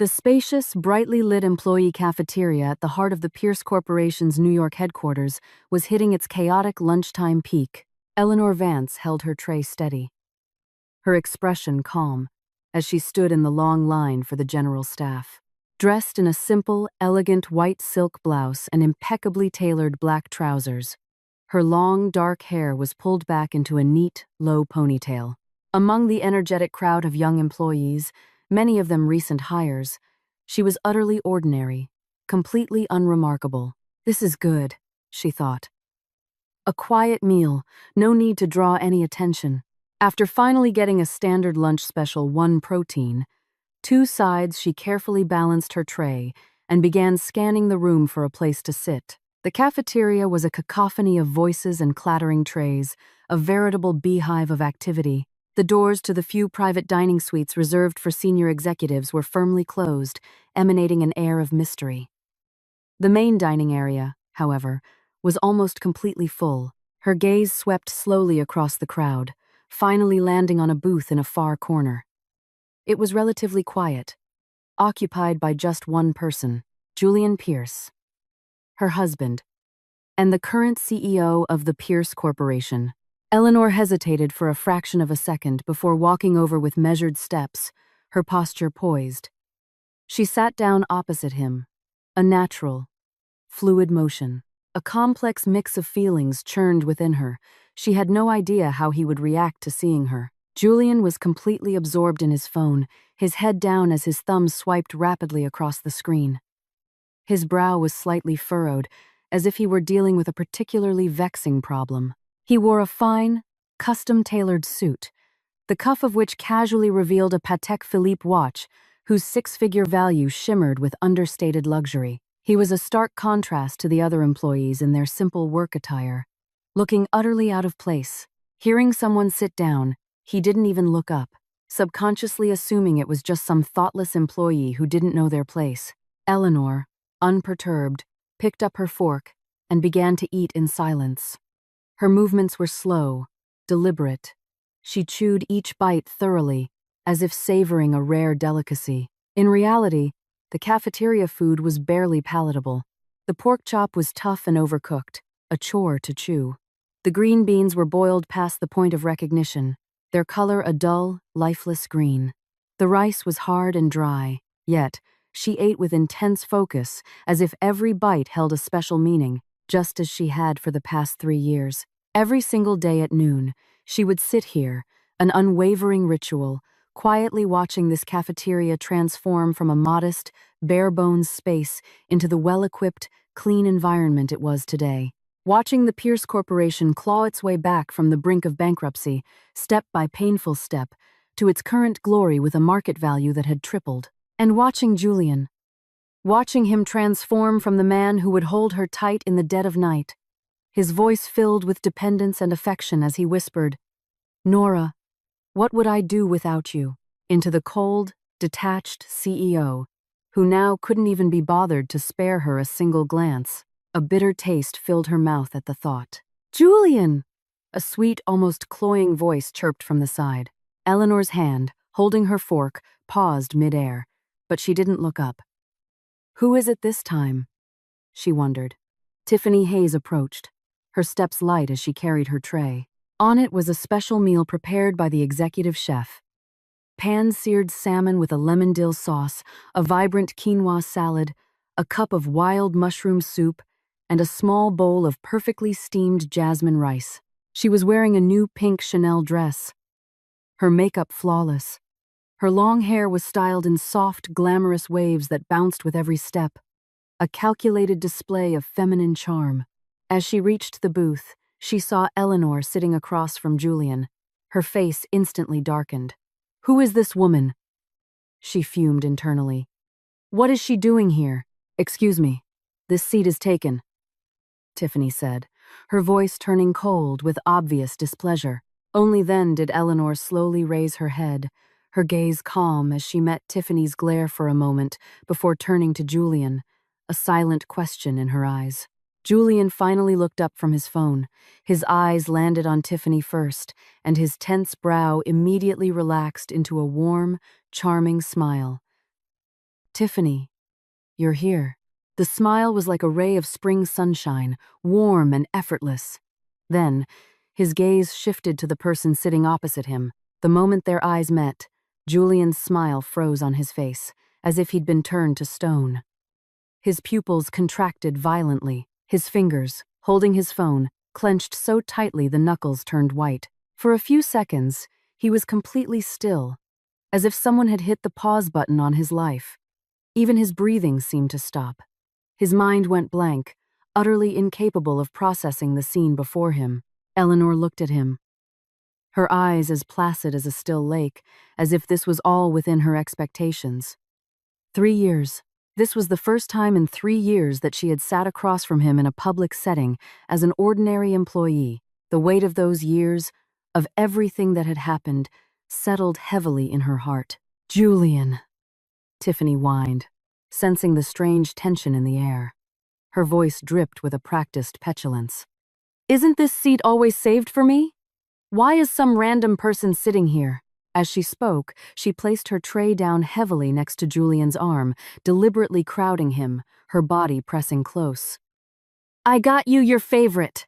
The spacious, brightly lit employee cafeteria at the heart of the Pierce Corporation's New York headquarters was hitting its chaotic lunchtime peak. Eleanor Vance held her tray steady, her expression calm, as she stood in the long line for the general staff. Dressed in a simple, elegant white silk blouse and impeccably tailored black trousers, her long, dark hair was pulled back into a neat, low ponytail. Among the energetic crowd of young employees, many of them recent hires, she was utterly ordinary, completely unremarkable. This is good, she thought. A quiet meal, no need to draw any attention. After finally getting a standard lunch special 1 protein, 2 sides, she carefully balanced her tray and began scanning the room for a place to sit. The cafeteria was a cacophony of voices and clattering trays, a veritable beehive of activity. The doors to the few private dining suites reserved for senior executives were firmly closed, emanating an air of mystery. The main dining area, however, was almost completely full. Her gaze swept slowly across the crowd, finally landing on a booth in a far corner. It was relatively quiet, occupied by just one person, Julian Pierce, her husband, and the current CEO of the Pierce Corporation. Eleanor hesitated for a fraction of a second before walking over with measured steps, her posture poised. She sat down opposite him, a natural, fluid motion. A complex mix of feelings churned within her. She had no idea how he would react to seeing her. Julian was completely absorbed in his phone, his head down as his thumb swiped rapidly across the screen. His brow was slightly furrowed, as if he were dealing with a particularly vexing problem. He wore a fine, custom-tailored suit, the cuff of which casually revealed a Patek Philippe watch, whose 6-figure value shimmered with understated luxury. He was a stark contrast to the other employees in their simple work attire, looking utterly out of place. Hearing someone sit down, he didn't even look up, subconsciously assuming it was just some thoughtless employee who didn't know their place. Eleanor, unperturbed, picked up her fork and began to eat in silence. Her movements were slow, deliberate. She chewed each bite thoroughly, as if savoring a rare delicacy. In reality, the cafeteria food was barely palatable. The pork chop was tough and overcooked, a chore to chew. The green beans were boiled past the point of recognition, their color a dull, lifeless green. The rice was hard and dry, yet she ate with intense focus, as if every bite held a special meaning, just as she had for the past 3 years. Every single day at noon, she would sit here, an unwavering ritual, quietly watching this cafeteria transform from a modest, bare-bones space into the well-equipped, clean environment it was today. Watching the Pierce Corporation claw its way back from the brink of bankruptcy, step by painful step, to its current glory with a market value that had tripled. And watching Julian. Watching him transform from the man who would hold her tight in the dead of night, his voice filled with dependence and affection as he whispered, "Nora, what would I do without you?" into the cold, detached CEO, who now couldn't even be bothered to spare her a single glance. A bitter taste filled her mouth at the thought. "Julian!" A sweet, almost cloying voice chirped from the side. Eleanor's hand, holding her fork, paused mid-air, but she didn't look up. Who is it this time? She wondered. Tiffany Hayes approached, her steps light as she carried her tray. On it was a special meal prepared by the executive chef. Pan-seared salmon with a lemon dill sauce, a vibrant quinoa salad, a cup of wild mushroom soup, and a small bowl of perfectly steamed jasmine rice. She was wearing a new pink Chanel dress, her makeup flawless. Her long hair was styled in soft, glamorous waves that bounced with every step, a calculated display of feminine charm. As she reached the booth, she saw Eleanor sitting across from Julian. Her face instantly darkened. "Who is this woman?" She fumed internally. "What is she doing here? Excuse me. This seat is taken," Tiffany said, her voice turning cold with obvious displeasure. Only then did Eleanor slowly raise her head, her gaze calm as she met Tiffany's glare for a moment before turning to Julian, a silent question in her eyes. Julian finally looked up from his phone. His eyes landed on Tiffany first, and his tense brow immediately relaxed into a warm, charming smile. Tiffany, you're here. The smile was like a ray of spring sunshine, warm and effortless. Then, his gaze shifted to the person sitting opposite him. The moment their eyes met, Julian's smile froze on his face, as if he'd been turned to stone. His pupils contracted violently, his fingers, holding his phone, clenched so tightly the knuckles turned white. For a few seconds, he was completely still, as if someone had hit the pause button on his life. Even his breathing seemed to stop. His mind went blank, utterly incapable of processing the scene before him. Eleanor looked at him, her eyes as placid as a still lake, as if this was all within her expectations. 3 years. This was the first time in 3 years that she had sat across from him in a public setting as an ordinary employee. The weight of those years, of everything that had happened, settled heavily in her heart. Julian, Tiffany whined, sensing the strange tension in the air. Her voice dripped with a practiced petulance. Isn't this seat always saved for me? Why is some random person sitting here? As she spoke, she placed her tray down heavily next to Julian's arm, deliberately crowding him, her body pressing close. I got you your favorite,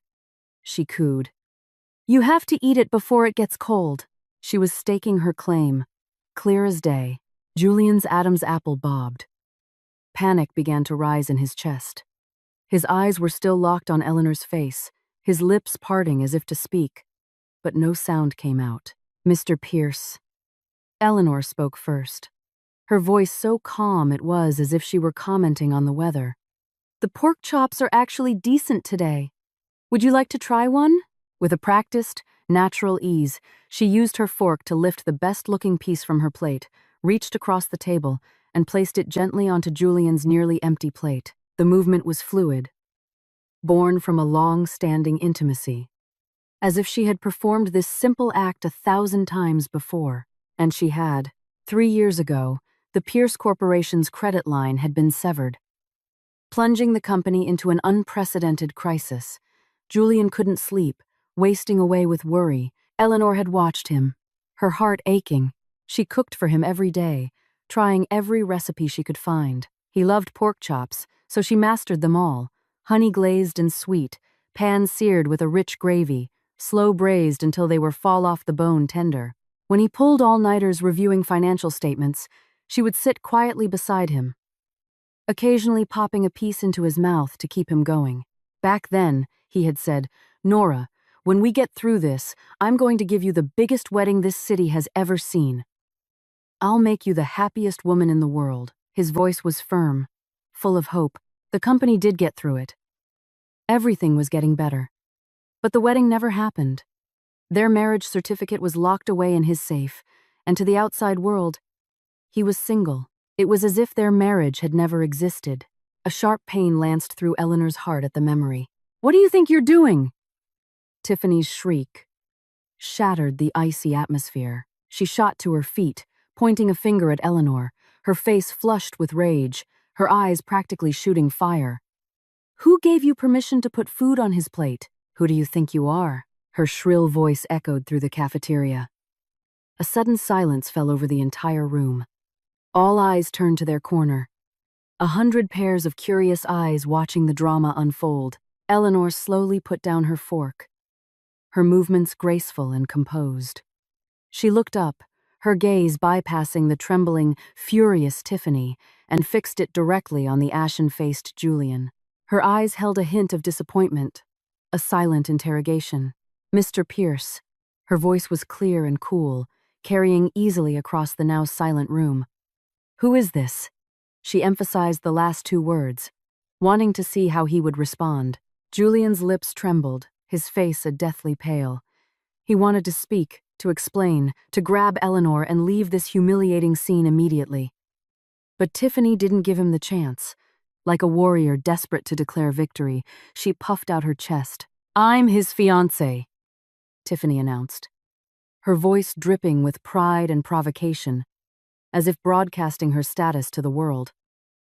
she cooed. You have to eat it before it gets cold. She was staking her claim. Clear as day, Julian's Adam's apple bobbed. Panic began to rise in his chest. His eyes were still locked on Eleanor's face, his lips parting as if to speak, but no sound came out. Mr. Pierce. Eleanor spoke first. Her voice so calm it was as if she were commenting on the weather. The pork chops are actually decent today. Would you like to try one? With a practiced, natural ease, she used her fork to lift the best-looking piece from her plate, reached across the table, and placed it gently onto Julian's nearly empty plate. The movement was fluid, born from a long-standing intimacy, as if she had performed this simple act 1,000 times before. And she had. 3 years ago, the Pierce Corporation's credit line had been severed, plunging the company into an unprecedented crisis. Julian couldn't sleep, wasting away with worry. Eleanor had watched him, her heart aching. She cooked for him every day, trying every recipe she could find. He loved pork chops, so she mastered them all, honey-glazed and sweet, pan-seared with a rich gravy, slow-braised until they were fall-off-the-bone tender. When he pulled all-nighters reviewing financial statements, she would sit quietly beside him, occasionally popping a piece into his mouth to keep him going. Back then, he had said, Nora, when we get through this, I'm going to give you the biggest wedding this city has ever seen. I'll make you the happiest woman in the world. His voice was firm, full of hope. The company did get through it. Everything was getting better. But the wedding never happened. Their marriage certificate was locked away in his safe, and to the outside world, he was single. It was as if their marriage had never existed. A sharp pain lanced through Eleanor's heart at the memory. What do you think you're doing? Tiffany's shriek shattered the icy atmosphere. She shot to her feet, pointing a finger at Eleanor, her face flushed with rage, her eyes practically shooting fire. Who gave you permission to put food on his plate? Who do you think you are? Her shrill voice echoed through the cafeteria. A sudden silence fell over the entire room. All eyes turned to their corner. 100 pairs of curious eyes watching the drama unfold. Eleanor slowly put down her fork, her movements graceful and composed. She looked up, her gaze bypassing the trembling, furious Tiffany, and fixed it directly on the ashen-faced Julian. Her eyes held a hint of disappointment, a silent interrogation. Mr. Pierce. Her voice was clear and cool, carrying easily across the now silent room. Who is this? She emphasized the last 2 words, wanting to see how he would respond. Julian's lips trembled, his face a deathly pale. He wanted to speak, to explain, to grab Eleanor and leave this humiliating scene immediately. But Tiffany didn't give him the chance. Like a warrior desperate to declare victory, she puffed out her chest. I'm his fiancée, Tiffany announced, her voice dripping with pride and provocation, as if broadcasting her status to the world.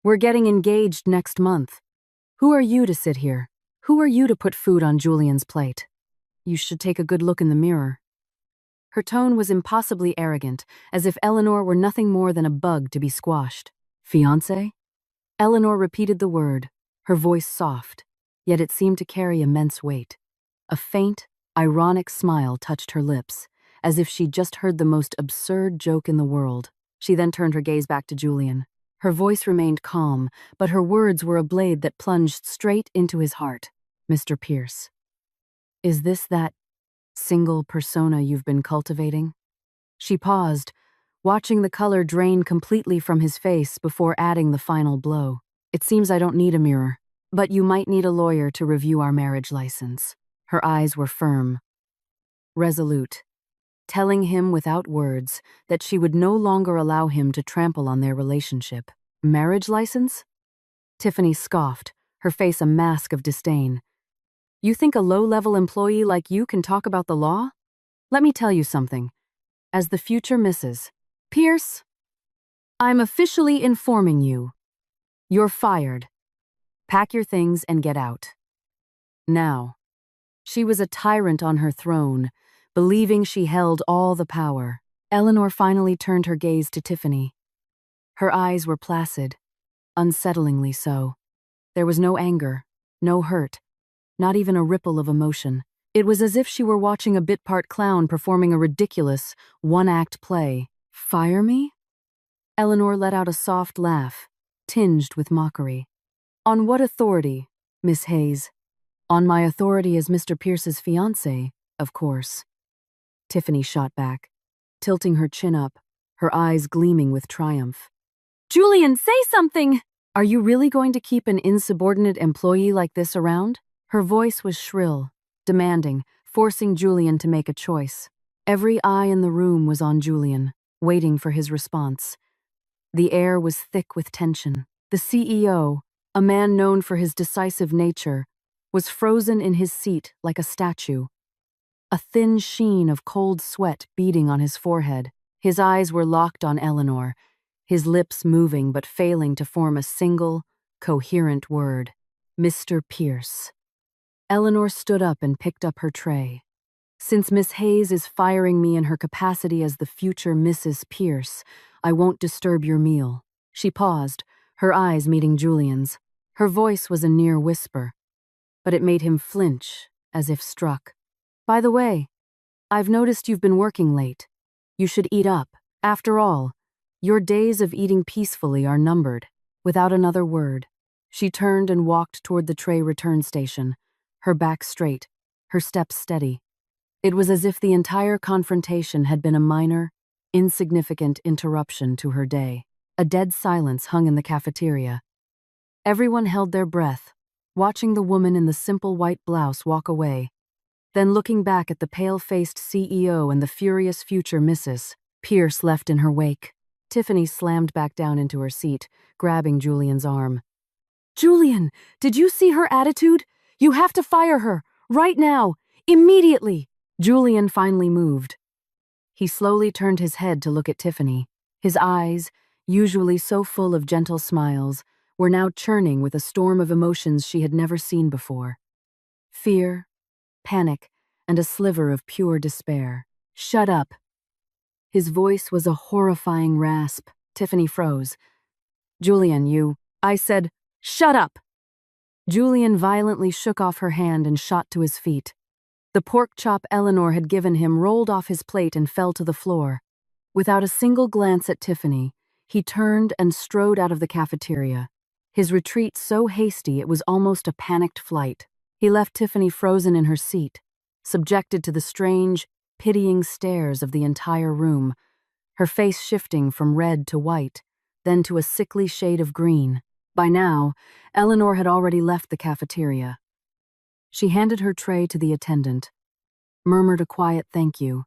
We're getting engaged next month. Who are you to sit here? Who are you to put food on Julian's plate? You should take a good look in the mirror. Her tone was impossibly arrogant, as if Eleanor were nothing more than a bug to be squashed. Fiancé? Eleanor repeated the word, her voice soft, yet it seemed to carry immense weight. A faint, ironic smile touched her lips, as if she'd just heard the most absurd joke in the world. She then turned her gaze back to Julian. Her voice remained calm, but her words were a blade that plunged straight into his heart. Mr. Pierce. Is this that single persona you've been cultivating? She paused, watching the color drain completely from his face before adding the final blow. It seems I don't need a mirror, but you might need a lawyer to review our marriage license. Her eyes were firm, resolute, telling him without words that she would no longer allow him to trample on their relationship. Marriage license? Tiffany scoffed, her face a mask of disdain. You think a low-level employee like you can talk about the law? Let me tell you something. As the future Mrs. Pierce, I'm officially informing you. You're fired. Pack your things and get out. Now. She was a tyrant on her throne, believing she held all the power. Eleanor finally turned her gaze to Tiffany. Her eyes were placid, unsettlingly so. There was no anger, no hurt, not even a ripple of emotion. It was as if she were watching a bit-part clown performing a ridiculous, one-act play. Fire me? Eleanor let out a soft laugh, tinged with mockery. On what authority, Miss Hayes? On my authority as Mr. Pierce's fiancée, of course. Tiffany shot back, tilting her chin up, her eyes gleaming with triumph. Julian, say something! Are you really going to keep an insubordinate employee like this around? Her voice was shrill, demanding, forcing Julian to make a choice. Every eye in the room was on Julian, waiting for his response. The air was thick with tension. The CEO, a man known for his decisive nature, was frozen in his seat like a statue. A thin sheen of cold sweat beading on his forehead. His eyes were locked on Eleanor, his lips moving but failing to form a single, coherent word. Mr. Pierce. Eleanor stood up and picked up her tray. Since Miss Hayes is firing me in her capacity as the future Mrs. Pierce, I won't disturb your meal. She paused, her eyes meeting Julian's. Her voice was a near whisper, but it made him flinch, as if struck. By the way, I've noticed you've been working late. You should eat up. After all, your days of eating peacefully are numbered. Without another word, she turned and walked toward the tray return station, her back straight, her steps steady. It was as if the entire confrontation had been a minor, insignificant interruption to her day. A dead silence hung in the cafeteria. Everyone held their breath, watching the woman in the simple white blouse walk away, then looking back at the pale-faced CEO and the furious future Mrs. Pierce left in her wake. Tiffany slammed back down into her seat, grabbing Julian's arm. Julian, did you see her attitude? You have to fire her, right now, immediately. Julian finally moved. He slowly turned his head to look at Tiffany. His eyes, usually so full of gentle smiles, were now churning with a storm of emotions she had never seen before. Fear, panic, and a sliver of pure despair. Shut up. His voice was a horrifying rasp. Tiffany froze. Julian, I said, shut up. Julian violently shook off her hand and shot to his feet. The pork chop Eleanor had given him rolled off his plate and fell to the floor. Without a single glance at Tiffany, he turned and strode out of the cafeteria. His retreat so hasty it was almost a panicked flight. He left Tiffany frozen in her seat, subjected to the strange, pitying stares of the entire room, her face shifting from red to white, then to a sickly shade of green. By now, Eleanor had already left the cafeteria. She handed her tray to the attendant, murmured a quiet thank you,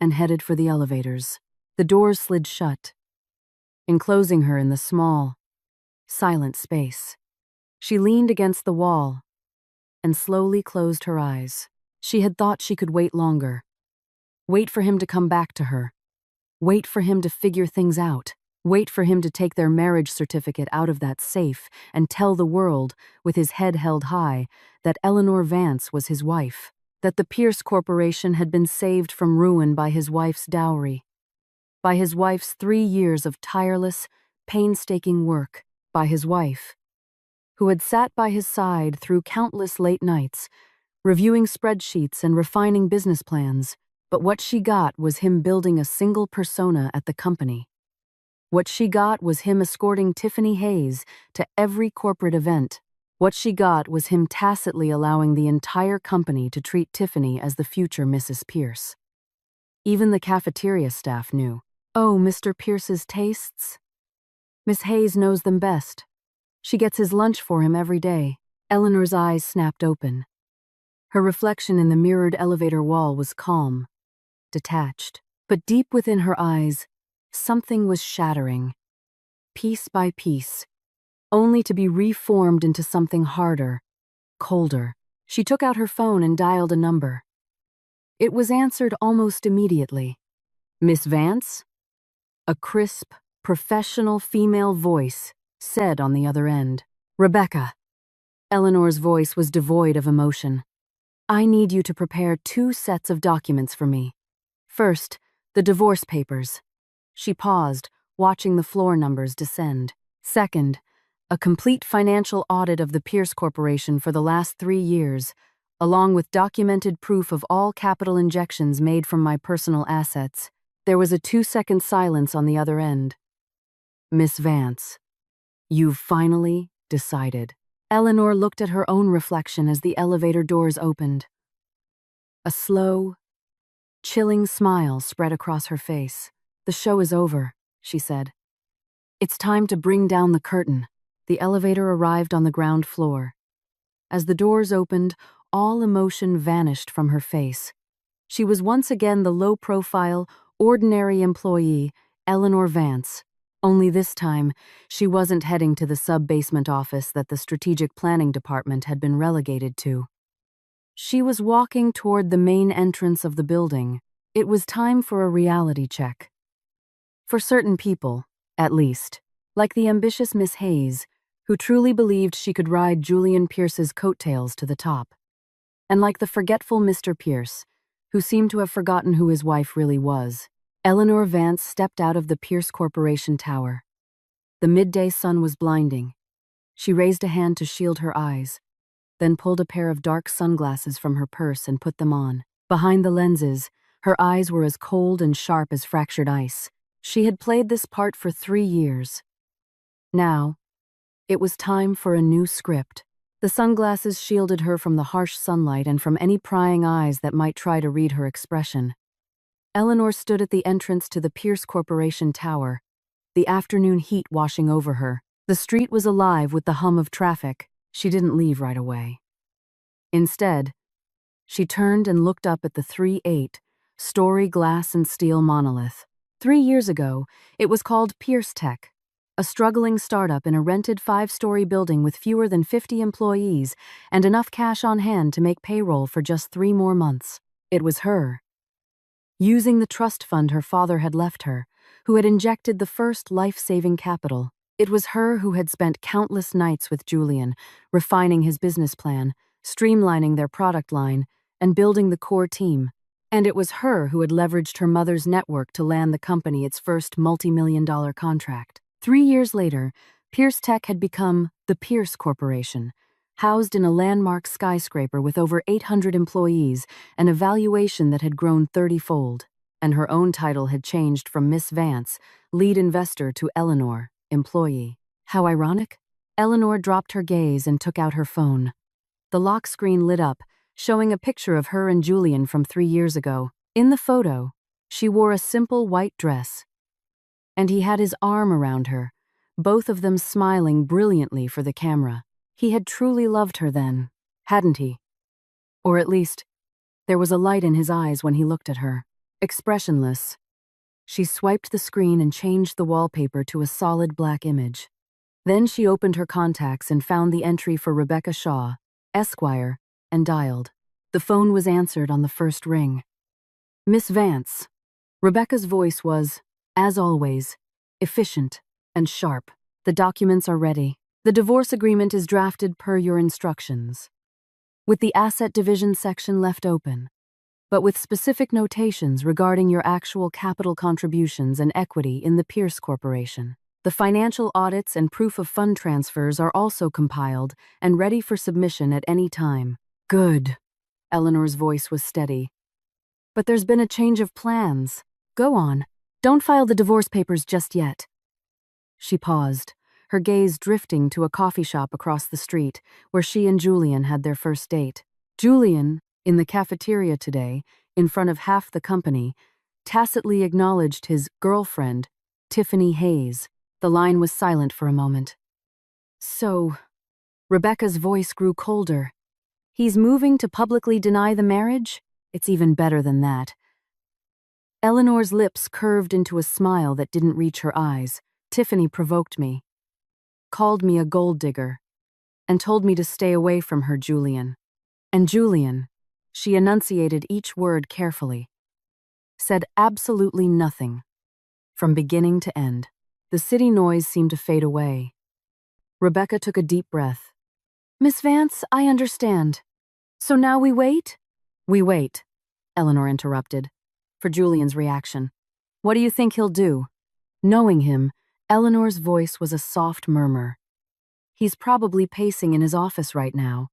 and headed for the elevators. The doors slid shut, enclosing her in the small, silent space. She leaned against the wall and slowly closed her eyes. She had thought she could wait longer. Wait for him to come back to her. Wait for him to figure things out. Wait for him to take their marriage certificate out of that safe and tell the world, with his head held high, that Eleanor Vance was his wife, that the Pierce Corporation had been saved from ruin by his wife's dowry, by his wife's 3 years of tireless, painstaking work by his wife, who had sat by his side through countless late nights, reviewing spreadsheets and refining business plans, but what she got was him building a single persona at the company. What she got was him escorting Tiffany Hayes to every corporate event. What she got was him tacitly allowing the entire company to treat Tiffany as the future Mrs. Pierce. Even the cafeteria staff knew. Oh, Mr. Pierce's tastes? Miss Hayes knows them best. She gets his lunch for him every day. Eleanor's eyes snapped open. Her reflection in the mirrored elevator wall was calm, detached. But deep within her eyes, something was shattering, piece by piece, only to be reformed into something harder, colder. She took out her phone and dialed a number. It was answered almost immediately. Miss Vance? A crisp, professional female voice said on the other end. Rebecca. Eleanor's voice was devoid of emotion. I need you to prepare 2 sets of documents for me. First, the divorce papers. She paused, watching the floor numbers descend. Second, a complete financial audit of the Pierce Corporation for the last 3 years, along with documented proof of all capital injections made from my personal assets. There was a 2-second silence on the other end. Miss Vance, you've finally decided. Eleanor looked at her own reflection as the elevator doors opened. A slow, chilling smile spread across her face. The show is over, she said. It's time to bring down the curtain. The elevator arrived on the ground floor. As the doors opened, all emotion vanished from her face. She was once again the low-profile, ordinary employee, Eleanor Vance. Only this time, she wasn't heading to the sub-basement office that the strategic planning department had been relegated to. She was walking toward the main entrance of the building. It was time for a reality check. For certain people, at least, like the ambitious Miss Hayes, who truly believed she could ride Julian Pierce's coattails to the top, and like the forgetful Mr. Pierce, who seemed to have forgotten who his wife really was. Eleanor Vance stepped out of the Pierce Corporation tower. The midday sun was blinding. She raised a hand to shield her eyes, then pulled a pair of dark sunglasses from her purse and put them on. Behind the lenses, her eyes were as cold and sharp as fractured ice. She had played this part for 3 years. Now, it was time for a new script. The sunglasses shielded her from the harsh sunlight and from any prying eyes that might try to read her expression. Eleanor stood at the entrance to the Pierce Corporation tower, the afternoon heat washing over her. The street was alive with the hum of traffic. She didn't leave right away. Instead, she turned and looked up at the 3-8-story glass and steel monolith. 3 years ago, it was called Pierce Tech, a struggling startup in a rented 5-story building with fewer than 50 employees and enough cash on hand to make payroll for just 3 more months. It was her, using the trust fund her father had left her, who had injected the first life-saving capital. It was her who had spent countless nights with Julian, refining his business plan, streamlining their product line, and building the core team. And it was her who had leveraged her mother's network to land the company its first multi-million-dollar contract. 3 years later, Pierce Tech had become the Pierce Corporation, housed in a landmark skyscraper with over 800 employees, an valuation that had grown 30-fold. And her own title had changed from Miss Vance, lead investor, to Eleanor, employee. How ironic? Eleanor dropped her gaze and took out her phone. The lock screen lit up, showing a picture of her and Julian from 3 years ago. In the photo, she wore a simple white dress, and he had his arm around her, both of them smiling brilliantly for the camera. He had truly loved her then, hadn't he? Or at least, there was a light in his eyes when he looked at her. Expressionless, she swiped the screen and changed the wallpaper to a solid black image. Then she opened her contacts and found the entry for Rebecca Shaw, Esquire, and dialed. The phone was answered on the first ring. Miss Vance. Rebecca's voice was, as always, efficient and sharp. The documents are ready. The divorce agreement is drafted per your instructions, with the asset division section left open, but with specific notations regarding your actual capital contributions and equity in the Pierce Corporation. The financial audits and proof of fund transfers are also compiled and ready for submission at any time. Good. Eleanor's voice was steady. But there's been a change of plans. Go on. Don't file the divorce papers just yet. She paused, her gaze drifting to a coffee shop across the street where she and Julian had their first date. Julian, in the cafeteria today, in front of half the company, tacitly acknowledged his girlfriend, Tiffany Hayes. The line was silent for a moment. So, Rebecca's voice grew colder. He's moving to publicly deny the marriage? It's even better than that. Eleanor's lips curved into a smile that didn't reach her eyes. Tiffany provoked me, called me a gold digger, and told me to stay away from her, Julian. And Julian, she enunciated each word carefully, said absolutely nothing, from beginning to end. The city noise seemed to fade away. Rebecca took a deep breath. Miss Vance, I understand. So now we wait? We wait, Eleanor interrupted, for Julian's reaction. What do you think he'll do? Knowing him, Eleanor's voice was a soft murmur. He's probably pacing in his office right now,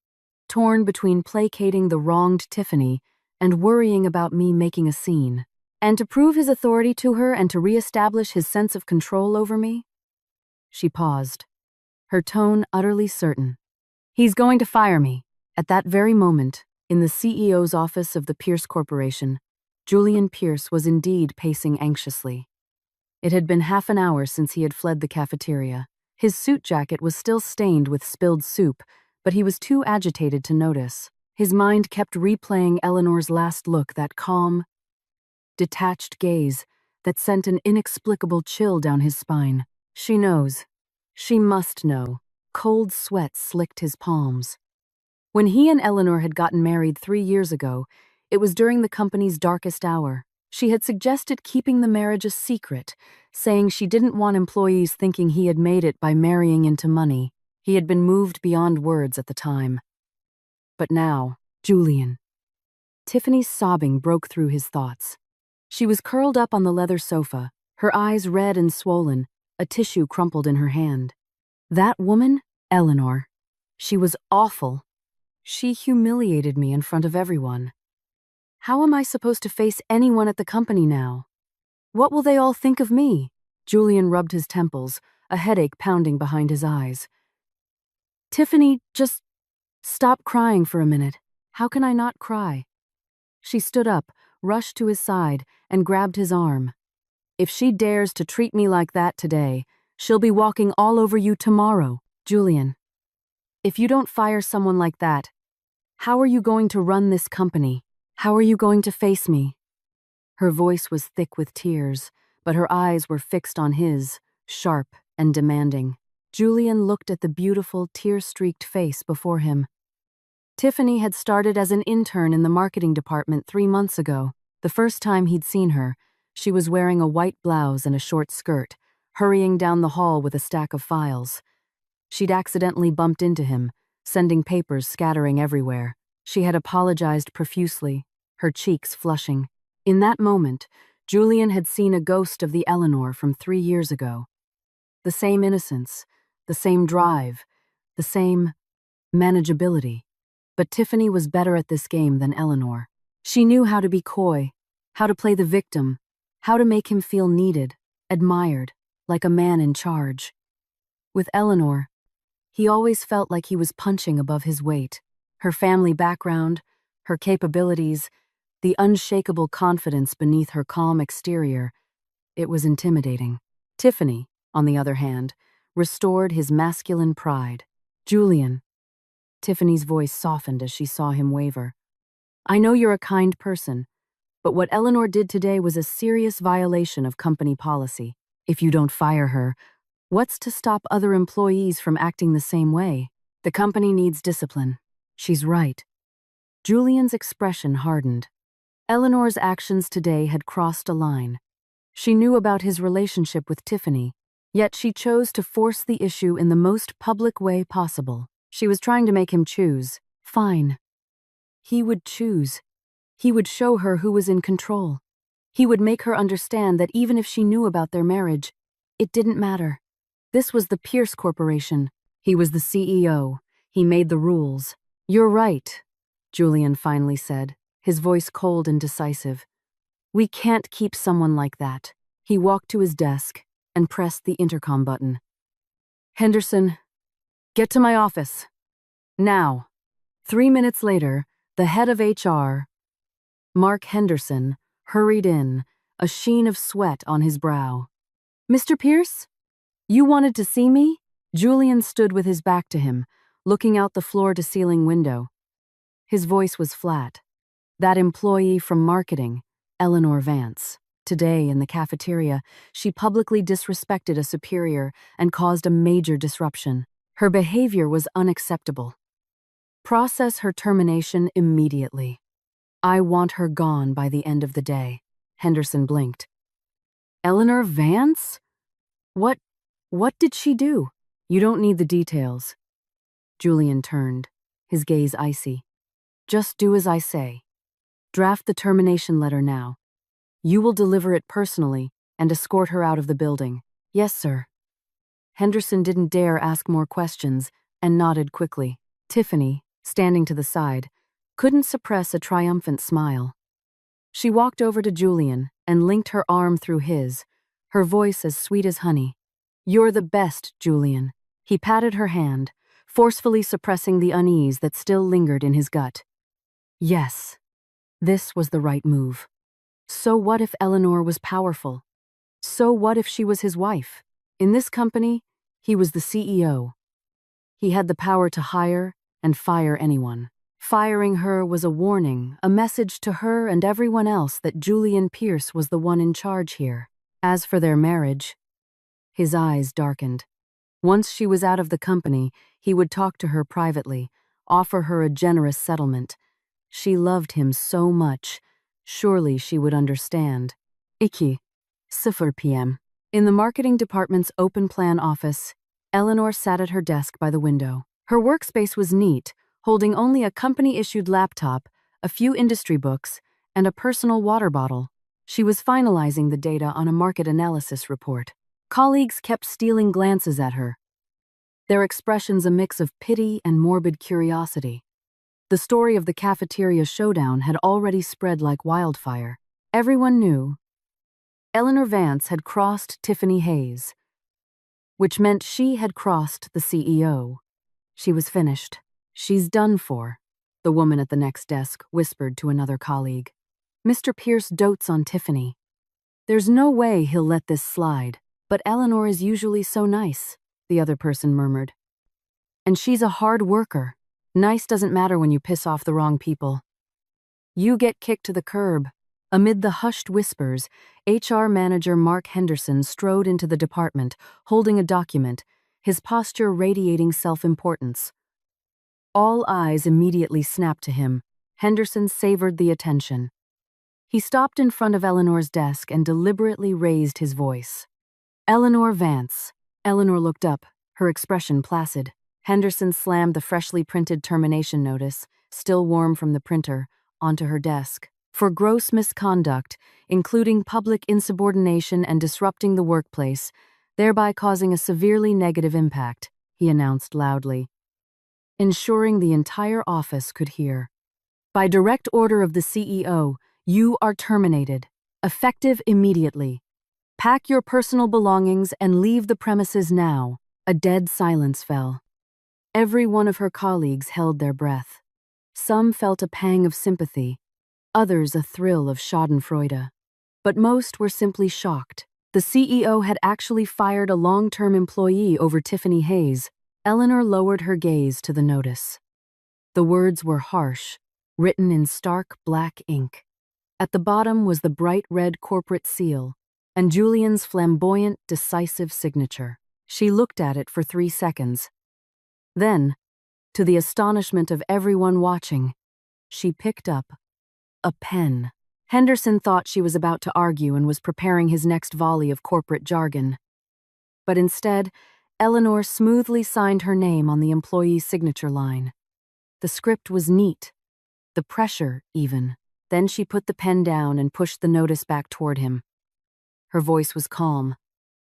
torn between placating the wronged Tiffany and worrying about me making a scene. And to prove his authority to her and to reestablish his sense of control over me? She paused, her tone utterly certain. He's going to fire me. At that very moment, in the CEO's office of the Pierce Corporation, Julian Pierce was indeed pacing anxiously. It had been half an hour since he had fled the cafeteria. His suit jacket was still stained with spilled soup, but he was too agitated to notice. His mind kept replaying Eleanor's last look, that calm, detached gaze that sent an inexplicable chill down his spine. She knows. She must know. Cold sweat slicked his palms. When he and Eleanor had gotten married 3 years ago, it was during the company's darkest hour. She had suggested keeping the marriage a secret, saying she didn't want employees thinking he had made it by marrying into money. He had been moved beyond words at the time. But now, Julian. Tiffany's sobbing broke through his thoughts. She was curled up on the leather sofa, her eyes red and swollen, a tissue crumpled in her hand. That woman, Eleanor. She was awful. She humiliated me in front of everyone. How am I supposed to face anyone at the company now? What will they all think of me? Julian rubbed his temples, a headache pounding behind his eyes. Tiffany, just stop crying for a minute. How can I not cry? She stood up, rushed to his side, and grabbed his arm. If she dares to treat me like that today, she'll be walking all over you tomorrow. Julian, if you don't fire someone like that, how are you going to run this company? How are you going to face me? Her voice was thick with tears, but her eyes were fixed on his, sharp and demanding. Julian looked at the beautiful, tear-streaked face before him. Tiffany had started as an intern in the marketing department 3 months ago. The first time he'd seen her, she was wearing a white blouse and a short skirt, hurrying down the hall with a stack of files. She'd accidentally bumped into him, sending papers scattering everywhere. She had apologized profusely, her cheeks flushing. In that moment, Julian had seen a ghost of the Eleanor from 3 years ago. The same innocence, the same drive, the same manageability. But Tiffany was better at this game than Eleanor. She knew how to be coy, how to play the victim, how to make him feel needed, admired, like a man in charge. With Eleanor, he always felt like he was punching above his weight. Her family background, her capabilities, the unshakable confidence beneath her calm exterior, it was intimidating. Tiffany, on the other hand, restored his masculine pride. Julian. Tiffany's voice softened as she saw him waver. I know you're a kind person, but what Eleanor did today was a serious violation of company policy. If you don't fire her, what's to stop other employees from acting the same way? The company needs discipline. She's right. Julian's expression hardened. Eleanor's actions today had crossed a line. She knew about his relationship with Tiffany, yet she chose to force the issue in the most public way possible. She was trying to make him choose. Fine. He would choose. He would show her who was in control. He would make her understand that even if she knew about their marriage, it didn't matter. This was the Pierce Corporation. He was the CEO. He made the rules. "You're right," Julian finally said, his voice cold and decisive. "We can't keep someone like that." He walked to his desk and pressed the intercom button. "Henderson, get to my office. Now." 3 minutes later, the head of HR, Mark Henderson, hurried in, a sheen of sweat on his brow. "Mr. Pierce? You wanted to see me?" Julian stood with his back to him, looking out the floor-to-ceiling window. His voice was flat. That employee from marketing, Eleanor Vance. Today, in the cafeteria, she publicly disrespected a superior and caused a major disruption. Her behavior was unacceptable. Process her termination immediately. I want her gone by the end of the day. Henderson blinked. Eleanor Vance? What did she do? You don't need the details. Julian turned, his gaze icy. Just do as I say. Draft the termination letter now. You will deliver it personally and escort her out of the building. Yes, sir. Henderson didn't dare ask more questions and nodded quickly. Tiffany, standing to the side, couldn't suppress a triumphant smile. She walked over to Julian and linked her arm through his, her voice as sweet as honey. You're the best, Julian. He patted her hand, forcefully suppressing the unease that still lingered in his gut. Yes, this was the right move. So what if Eleanor was powerful? So what if she was his wife? In this company, he was the CEO. He had the power to hire and fire anyone. Firing her was a warning, a message to her and everyone else that Julian Pierce was the one in charge here. As for their marriage, his eyes darkened. Once she was out of the company, he would talk to her privately, offer her a generous settlement. She loved him so much. Surely she would understand. 4 p.m. In the marketing department's open plan office, Eleanor sat at her desk by the window. Her workspace was neat, holding only a company-issued laptop, a few industry books, and a personal water bottle. She was finalizing the data on a market analysis report. Colleagues kept stealing glances at her, their expressions a mix of pity and morbid curiosity. The story of the cafeteria showdown had already spread like wildfire. Everyone knew Eleanor Vance had crossed Tiffany Hayes, which meant she had crossed the CEO. She was finished. She's done for, the woman at the next desk whispered to another colleague. Mr. Pierce dotes on Tiffany. There's no way he'll let this slide, but Eleanor is usually so nice, the other person murmured. And she's a hard worker. Nice doesn't matter when you piss off the wrong people. You get kicked to the curb. Amid the hushed whispers, HR manager Mark Henderson strode into the department, holding a document, his posture radiating self-importance. All eyes immediately snapped to him. Henderson savored the attention. He stopped in front of Eleanor's desk and deliberately raised his voice. Eleanor Vance. Eleanor looked up, her expression placid. Henderson slammed the freshly printed termination notice, still warm from the printer, onto her desk. For gross misconduct, including public insubordination and disrupting the workplace, thereby causing a severely negative impact, he announced loudly, ensuring the entire office could hear. By direct order of the CEO, you are terminated, effective immediately. Pack your personal belongings and leave the premises now. A dead silence fell. Every one of her colleagues held their breath. Some felt a pang of sympathy, others a thrill of schadenfreude. But most were simply shocked. The CEO had actually fired a long-term employee over Tiffany Hayes. Eleanor lowered her gaze to the notice. The words were harsh, written in stark black ink. At the bottom was the bright red corporate seal, and Julian's flamboyant, decisive signature. She looked at it for 3 seconds. Then, to the astonishment of everyone watching, she picked up a pen. Henderson thought she was about to argue and was preparing his next volley of corporate jargon. But instead, Eleanor smoothly signed her name on the employee's signature line. The script was neat, the pressure even. Then she put the pen down and pushed the notice back toward him. Her voice was calm,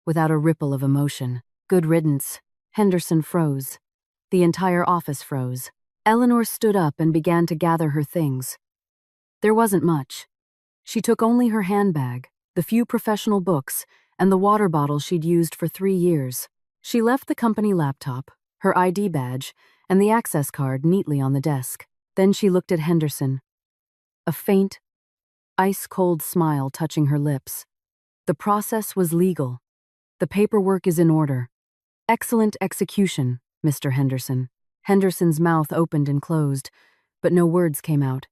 without a ripple of emotion. Good riddance. Henderson froze. The entire office froze. Eleanor stood up and began to gather her things. There wasn't much. She took only her handbag, the few professional books, and the water bottle she'd used for 3 years. She left the company laptop, her ID badge, and the access card neatly on the desk. Then she looked at Henderson. A faint, ice-cold smile touching her lips. The process was legal. The paperwork is in order. Excellent execution, Mr. Henderson. Henderson's mouth opened and closed, but no words came out.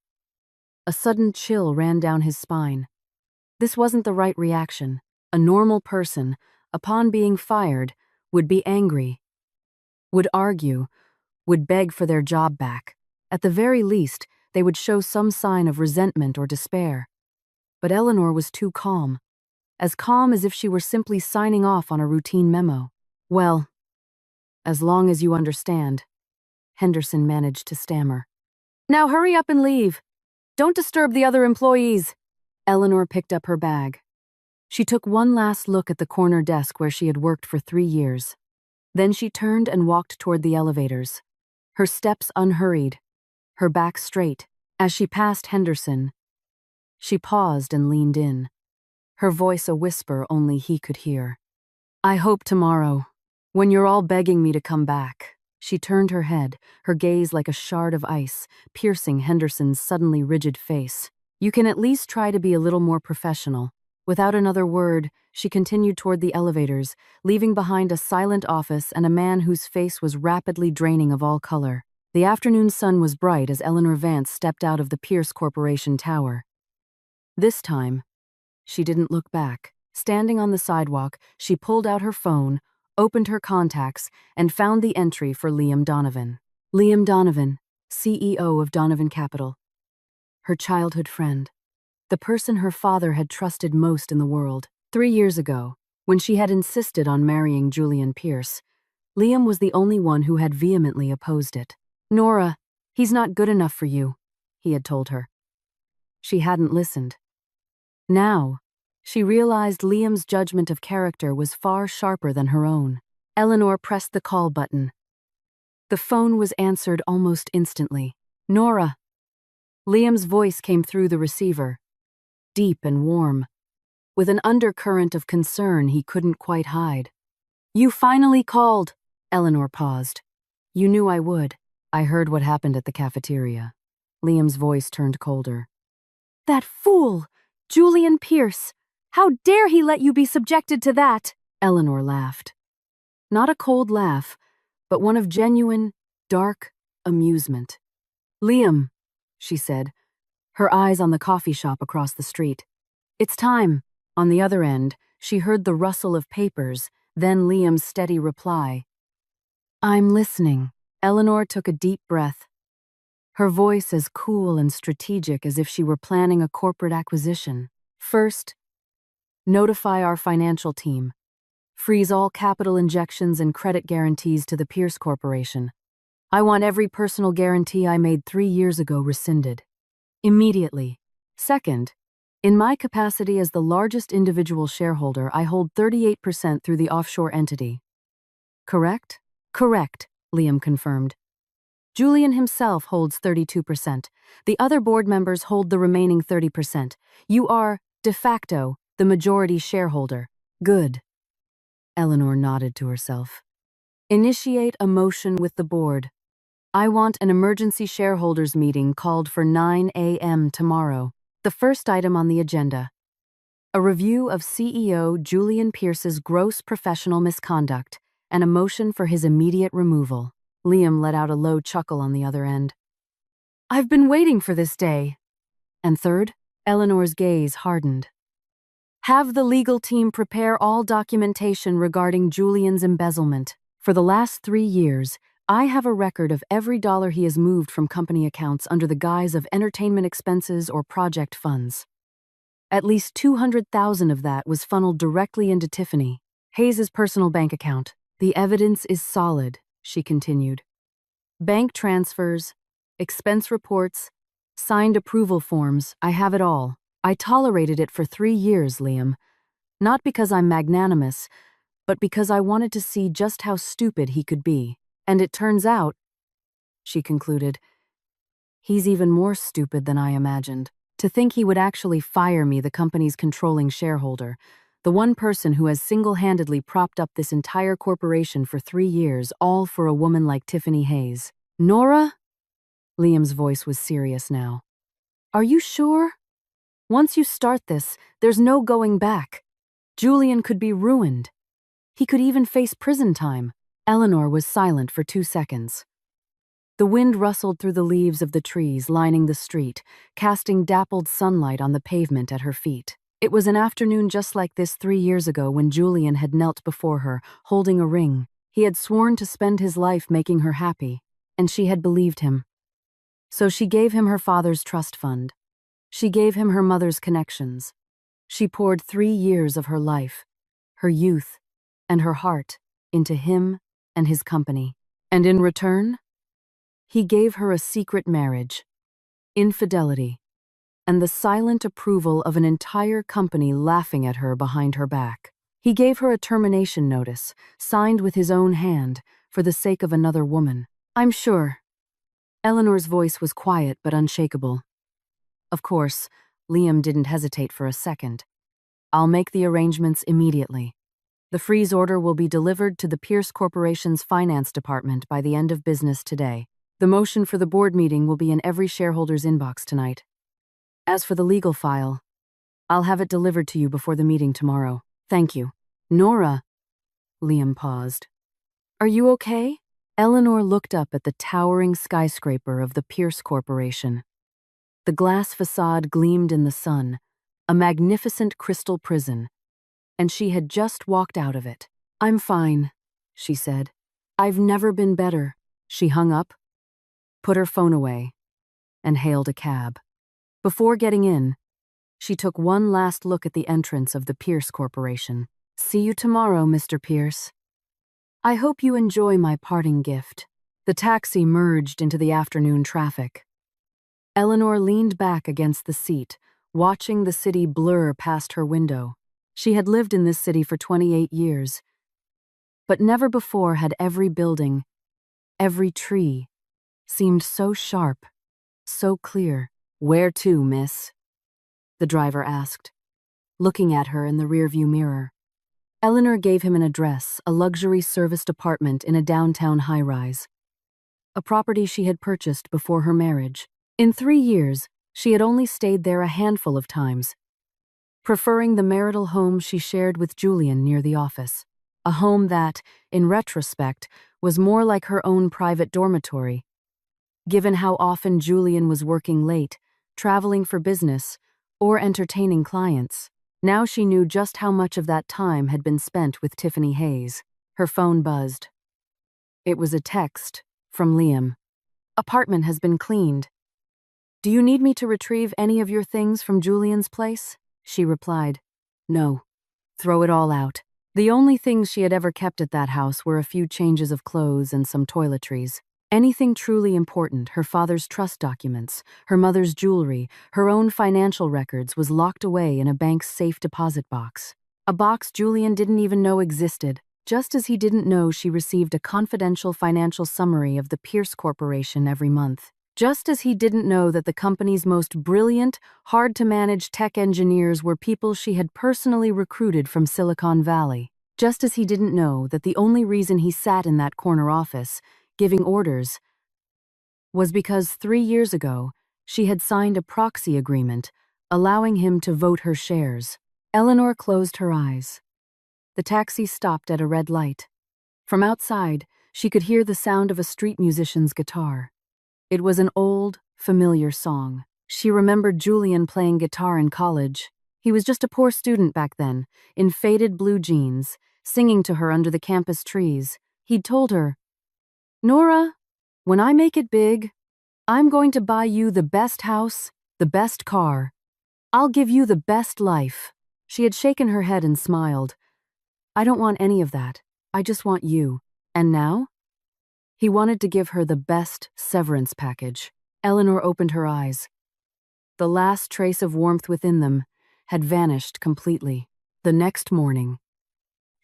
A sudden chill ran down his spine. This wasn't the right reaction. A normal person, upon being fired, would be angry, would argue, would beg for their job back. At the very least, they would show some sign of resentment or despair. But Eleanor was too calm. As calm as if she were simply signing off on a routine memo. Well, as long as you understand, Henderson managed to stammer. Now hurry up and leave. Don't disturb the other employees. Eleanor picked up her bag. She took one last look at the corner desk where she had worked for 3 years. Then she turned and walked toward the elevators. Her steps unhurried, her back straight. As she passed Henderson, she paused and leaned in, her voice a whisper only he could hear. I hope tomorrow, when you're all begging me to come back. She turned her head, her gaze like a shard of ice, piercing Henderson's suddenly rigid face. You can at least try to be a little more professional. Without another word, she continued toward the elevators, leaving behind a silent office and a man whose face was rapidly draining of all color. The afternoon sun was bright as Eleanor Vance stepped out of the Pierce Corporation tower. This time, she didn't look back. Standing on the sidewalk, she pulled out her phone, opened her contacts, and found the entry for Liam Donovan. Liam Donovan, CEO of Donovan Capital. Her childhood friend. The person her father had trusted most in the world. 3 years ago, when she had insisted on marrying Julian Pierce, Liam was the only one who had vehemently opposed it. Nora, he's not good enough for you, he had told her. She hadn't listened. Now, she realized Liam's judgment of character was far sharper than her own. Eleanor pressed the call button. The phone was answered almost instantly. Nora. Liam's voice came through the receiver, deep and warm, with an undercurrent of concern he couldn't quite hide. You finally called. Eleanor paused. You knew I would. I heard what happened at the cafeteria. Liam's voice turned colder. That fool! Julian Pierce! How dare he let you be subjected to that? Eleanor laughed. Not a cold laugh, but one of genuine, dark amusement. Liam, she said, her eyes on the coffee shop across the street. It's time. On the other end, she heard the rustle of papers, then Liam's steady reply. I'm listening. Eleanor took a deep breath, her voice as cool and strategic as if she were planning a corporate acquisition. First, notify our financial team. Freeze all capital injections and credit guarantees to the Pierce Corporation. I want every personal guarantee I made 3 years ago rescinded. Immediately. Second, in my capacity as the largest individual shareholder, I hold 38% through the offshore entity. Correct? Correct, Liam confirmed. Julian himself holds 32%. The other board members hold the remaining 30%. You are, de facto, the majority shareholder. Good. Eleanor nodded to herself. Initiate a motion with the board. I want an emergency shareholders meeting called for 9 a.m. tomorrow. The first item on the agenda. A review of CEO Julian Pierce's gross professional misconduct and a motion for his immediate removal. Liam let out a low chuckle on the other end. I've been waiting for this day. And third, Eleanor's gaze hardened. Have the legal team prepare all documentation regarding Julian's embezzlement. For the last 3 years, I have a record of every dollar he has moved from company accounts under the guise of entertainment expenses or project funds. At least $200,000 of that was funneled directly into Tiffany, Hayes's personal bank account. The evidence is solid, she continued. Bank transfers, expense reports, signed approval forms, I have it all. I tolerated it for 3 years, Liam. Not because I'm magnanimous, but because I wanted to see just how stupid he could be. And it turns out, she concluded, he's even more stupid than I imagined. To think he would actually fire me, the company's controlling shareholder, the one person who has single-handedly propped up this entire corporation for 3 years, all for a woman like Tiffany Hayes. Nora? Liam's voice was serious now. Are you sure? Once you start this, there's no going back. Julian could be ruined. He could even face prison time. Eleanor was silent for 2 seconds. The wind rustled through the leaves of the trees lining the street, casting dappled sunlight on the pavement at her feet. It was an afternoon just like this 3 years ago when Julian had knelt before her, holding a ring. He had sworn to spend his life making her happy, and she had believed him. So she gave him her father's trust fund. She gave him her mother's connections. She poured 3 years of her life, her youth, and her heart into him and his company. And in return, he gave her a secret marriage, infidelity, and the silent approval of an entire company laughing at her behind her back. He gave her a termination notice, signed with his own hand, for the sake of another woman. I'm sure. Eleanor's voice was quiet but unshakable. Of course, Liam didn't hesitate for a second. I'll make the arrangements immediately. The freeze order will be delivered to the Pierce Corporation's finance department by the end of business today. The motion for the board meeting will be in every shareholder's inbox tonight. As for the legal file, I'll have it delivered to you before the meeting tomorrow. Thank you. Nora. Liam paused. Are you okay? Eleanor looked up at the towering skyscraper of the Pierce Corporation. The glass facade gleamed in the sun, a magnificent crystal prison, and she had just walked out of it. I'm fine, she said. I've never been better. She hung up, put her phone away, and hailed a cab. Before getting in, she took one last look at the entrance of the Pierce Corporation. See you tomorrow, Mr. Pierce. I hope you enjoy my parting gift. The taxi merged into the afternoon traffic. Eleanor leaned back against the seat, watching the city blur past her window. She had lived in this city for 28 years, but never before had every building, every tree, seemed so sharp, so clear. Where to, miss? The driver asked, looking at her in the rearview mirror. Eleanor gave him an address, a luxury serviced apartment in a downtown high-rise, a property she had purchased before her marriage. In 3 years, she had only stayed there a handful of times, preferring the marital home she shared with Julian near the office, a home that, in retrospect, was more like her own private dormitory. Given how often Julian was working late, traveling for business, or entertaining clients, now she knew just how much of that time had been spent with Tiffany Hayes. Her phone buzzed. It was a text from Liam. Apartment has been cleaned. Do you need me to retrieve any of your things from Julian's place? She replied, no. Throw it all out. The only things she had ever kept at that house were a few changes of clothes and some toiletries. Anything truly important, her father's trust documents, her mother's jewelry, her own financial records, was locked away in a bank's safe deposit box. A box Julian didn't even know existed, just as he didn't know she received a confidential financial summary of the Pierce Corporation every month. Just as he didn't know that the company's most brilliant, hard-to-manage tech engineers were people she had personally recruited from Silicon Valley. Just as he didn't know that the only reason he sat in that corner office, giving orders, was because 3 years ago, she had signed a proxy agreement allowing him to vote her shares. Eleanor closed her eyes. The taxi stopped at a red light. From outside, she could hear the sound of a street musician's guitar. It was an old, familiar song. She remembered Julian playing guitar in college. He was just a poor student back then, in faded blue jeans, singing to her under the campus trees. He'd told her, Nora, when I make it big, I'm going to buy you the best house, the best car. I'll give you the best life. She had shaken her head and smiled. I don't want any of that. I just want you. And now? He wanted to give her the best severance package. Eleanor opened her eyes. The last trace of warmth within them had vanished completely. The next morning,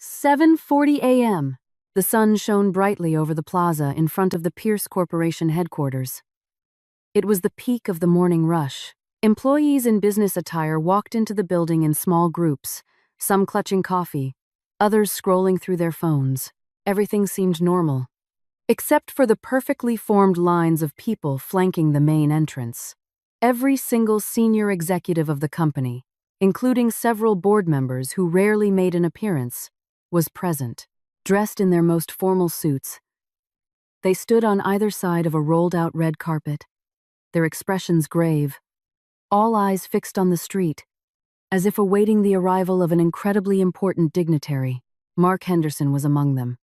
7:40 a.m. The sun shone brightly over the plaza in front of the Pierce Corporation headquarters. It was the peak of the morning rush. Employees in business attire walked into the building in small groups, some clutching coffee, others scrolling through their phones. Everything seemed normal, except for the perfectly formed lines of people flanking the main entrance. Every single senior executive of the company, including several board members who rarely made an appearance, was present, dressed in their most formal suits. They stood on either side of a rolled-out red carpet, their expressions grave, all eyes fixed on the street, as if awaiting the arrival of an incredibly important dignitary. Mark Henderson was among them.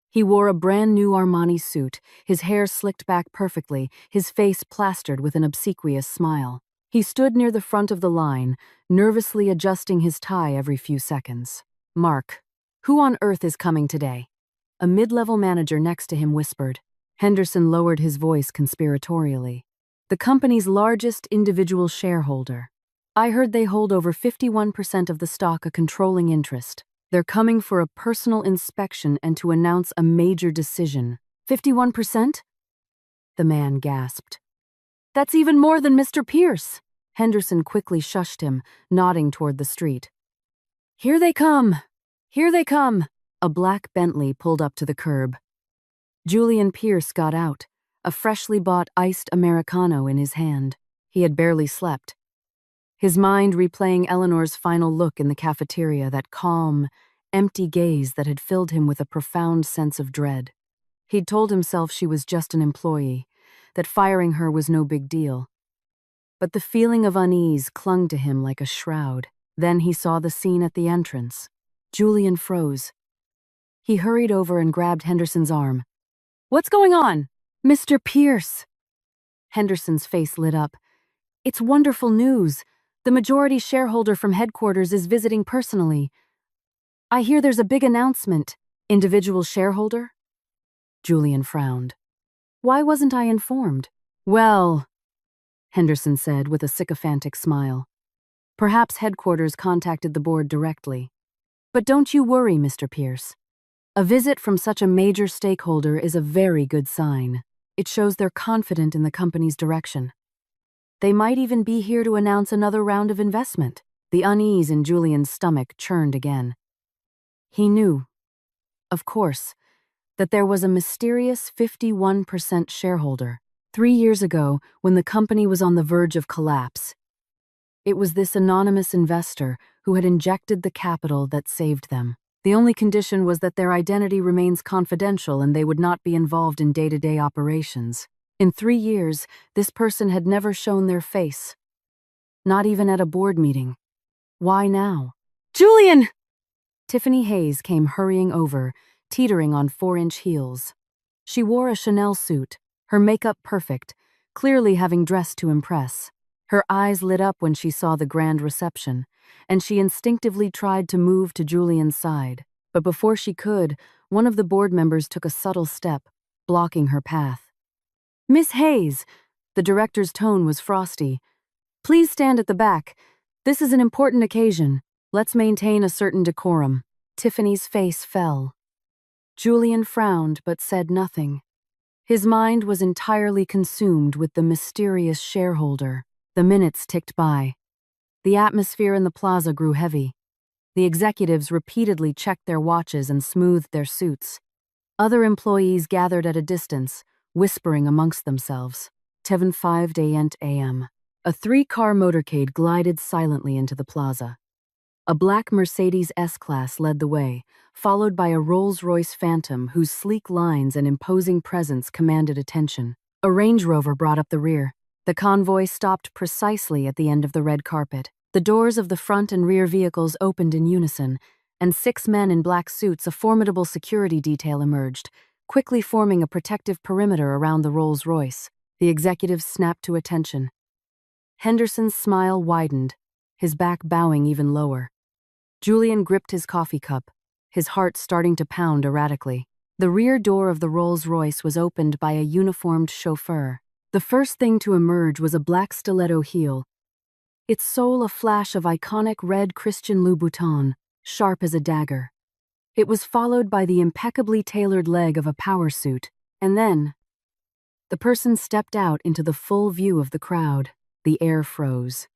He wore a brand-new Armani suit, his hair slicked back perfectly, his face plastered with an obsequious smile. He stood near the front of the line, nervously adjusting his tie every few seconds. "Mark, who on earth is coming today?" A mid-level manager next to him whispered. Henderson lowered his voice conspiratorially. "The company's largest individual shareholder. I heard they hold over 51% of the stock, a controlling interest. They're coming for a personal inspection and to announce a major decision." 51%? The man gasped. "That's even more than Mr. Pierce." Henderson quickly shushed him, nodding toward the street. "Here they come! Here they come!" A black Bentley pulled up to the curb. Julian Pierce got out, a freshly bought iced Americano in his hand. He had barely slept, his mind replaying Eleanor's final look in the cafeteria, that calm, empty gaze that had filled him with a profound sense of dread. He'd told himself she was just an employee, that firing her was no big deal. But the feeling of unease clung to him like a shroud. Then he saw the scene at the entrance. Julian froze. He hurried over and grabbed Henderson's arm. "What's going on?" "Mr. Pierce." Henderson's face lit up. "It's wonderful news. The majority shareholder from headquarters is visiting personally. I hear there's a big announcement." "Individual shareholder?" Julian frowned. "Why wasn't I informed?" "Well," Henderson said with a sycophantic smile, "perhaps headquarters contacted the board directly. But don't you worry, Mr. Pierce. A visit from such a major stakeholder is a very good sign. It shows they're confident in the company's direction. They might even be here to announce another round of investment." The unease in Julian's stomach churned again. He knew, of course, that there was a mysterious 51% shareholder. 3 years ago, when the company was on the verge of collapse, it was this anonymous investor who had injected the capital that saved them. The only condition was that their identity remains confidential and they would not be involved in day-to-day operations. In 3 years, this person had never shown their face. Not even at a board meeting. Why now? "Julian!" Tiffany Hayes came hurrying over, teetering on 4-inch heels. She wore a Chanel suit, her makeup perfect, clearly having dressed to impress. Her eyes lit up when she saw the grand reception, and she instinctively tried to move to Julian's side. But before she could, one of the board members took a subtle step, blocking her path. "Miss Hayes," the director's tone was frosty, "please stand at the back. This is an important occasion. Let's maintain a certain decorum." Tiffany's face fell. Julian frowned but said nothing. His mind was entirely consumed with the mysterious shareholder. The minutes ticked by. The atmosphere in the plaza grew heavy. The executives repeatedly checked their watches and smoothed their suits. Other employees gathered at a distance, whispering amongst themselves. 7:05 a.m. A 3-car motorcade glided silently into the plaza. A black Mercedes S-Class led the way, followed by a Rolls-Royce Phantom whose sleek lines and imposing presence commanded attention. A Range Rover brought up the rear. The convoy stopped precisely at the end of the red carpet. The doors of the front and rear vehicles opened in unison, and 6 men in black suits, a formidable security detail, emerged, quickly forming a protective perimeter around the Rolls-Royce. The executives snapped to attention. Henderson's smile widened, his back bowing even lower. Julian gripped his coffee cup, his heart starting to pound erratically. The rear door of the Rolls-Royce was opened by a uniformed chauffeur. The first thing to emerge was a black stiletto heel, its sole a flash of iconic red Christian Louboutin, sharp as a dagger. It was followed by the impeccably tailored leg of a power suit, and then the person stepped out into the full view of the crowd. The air froze.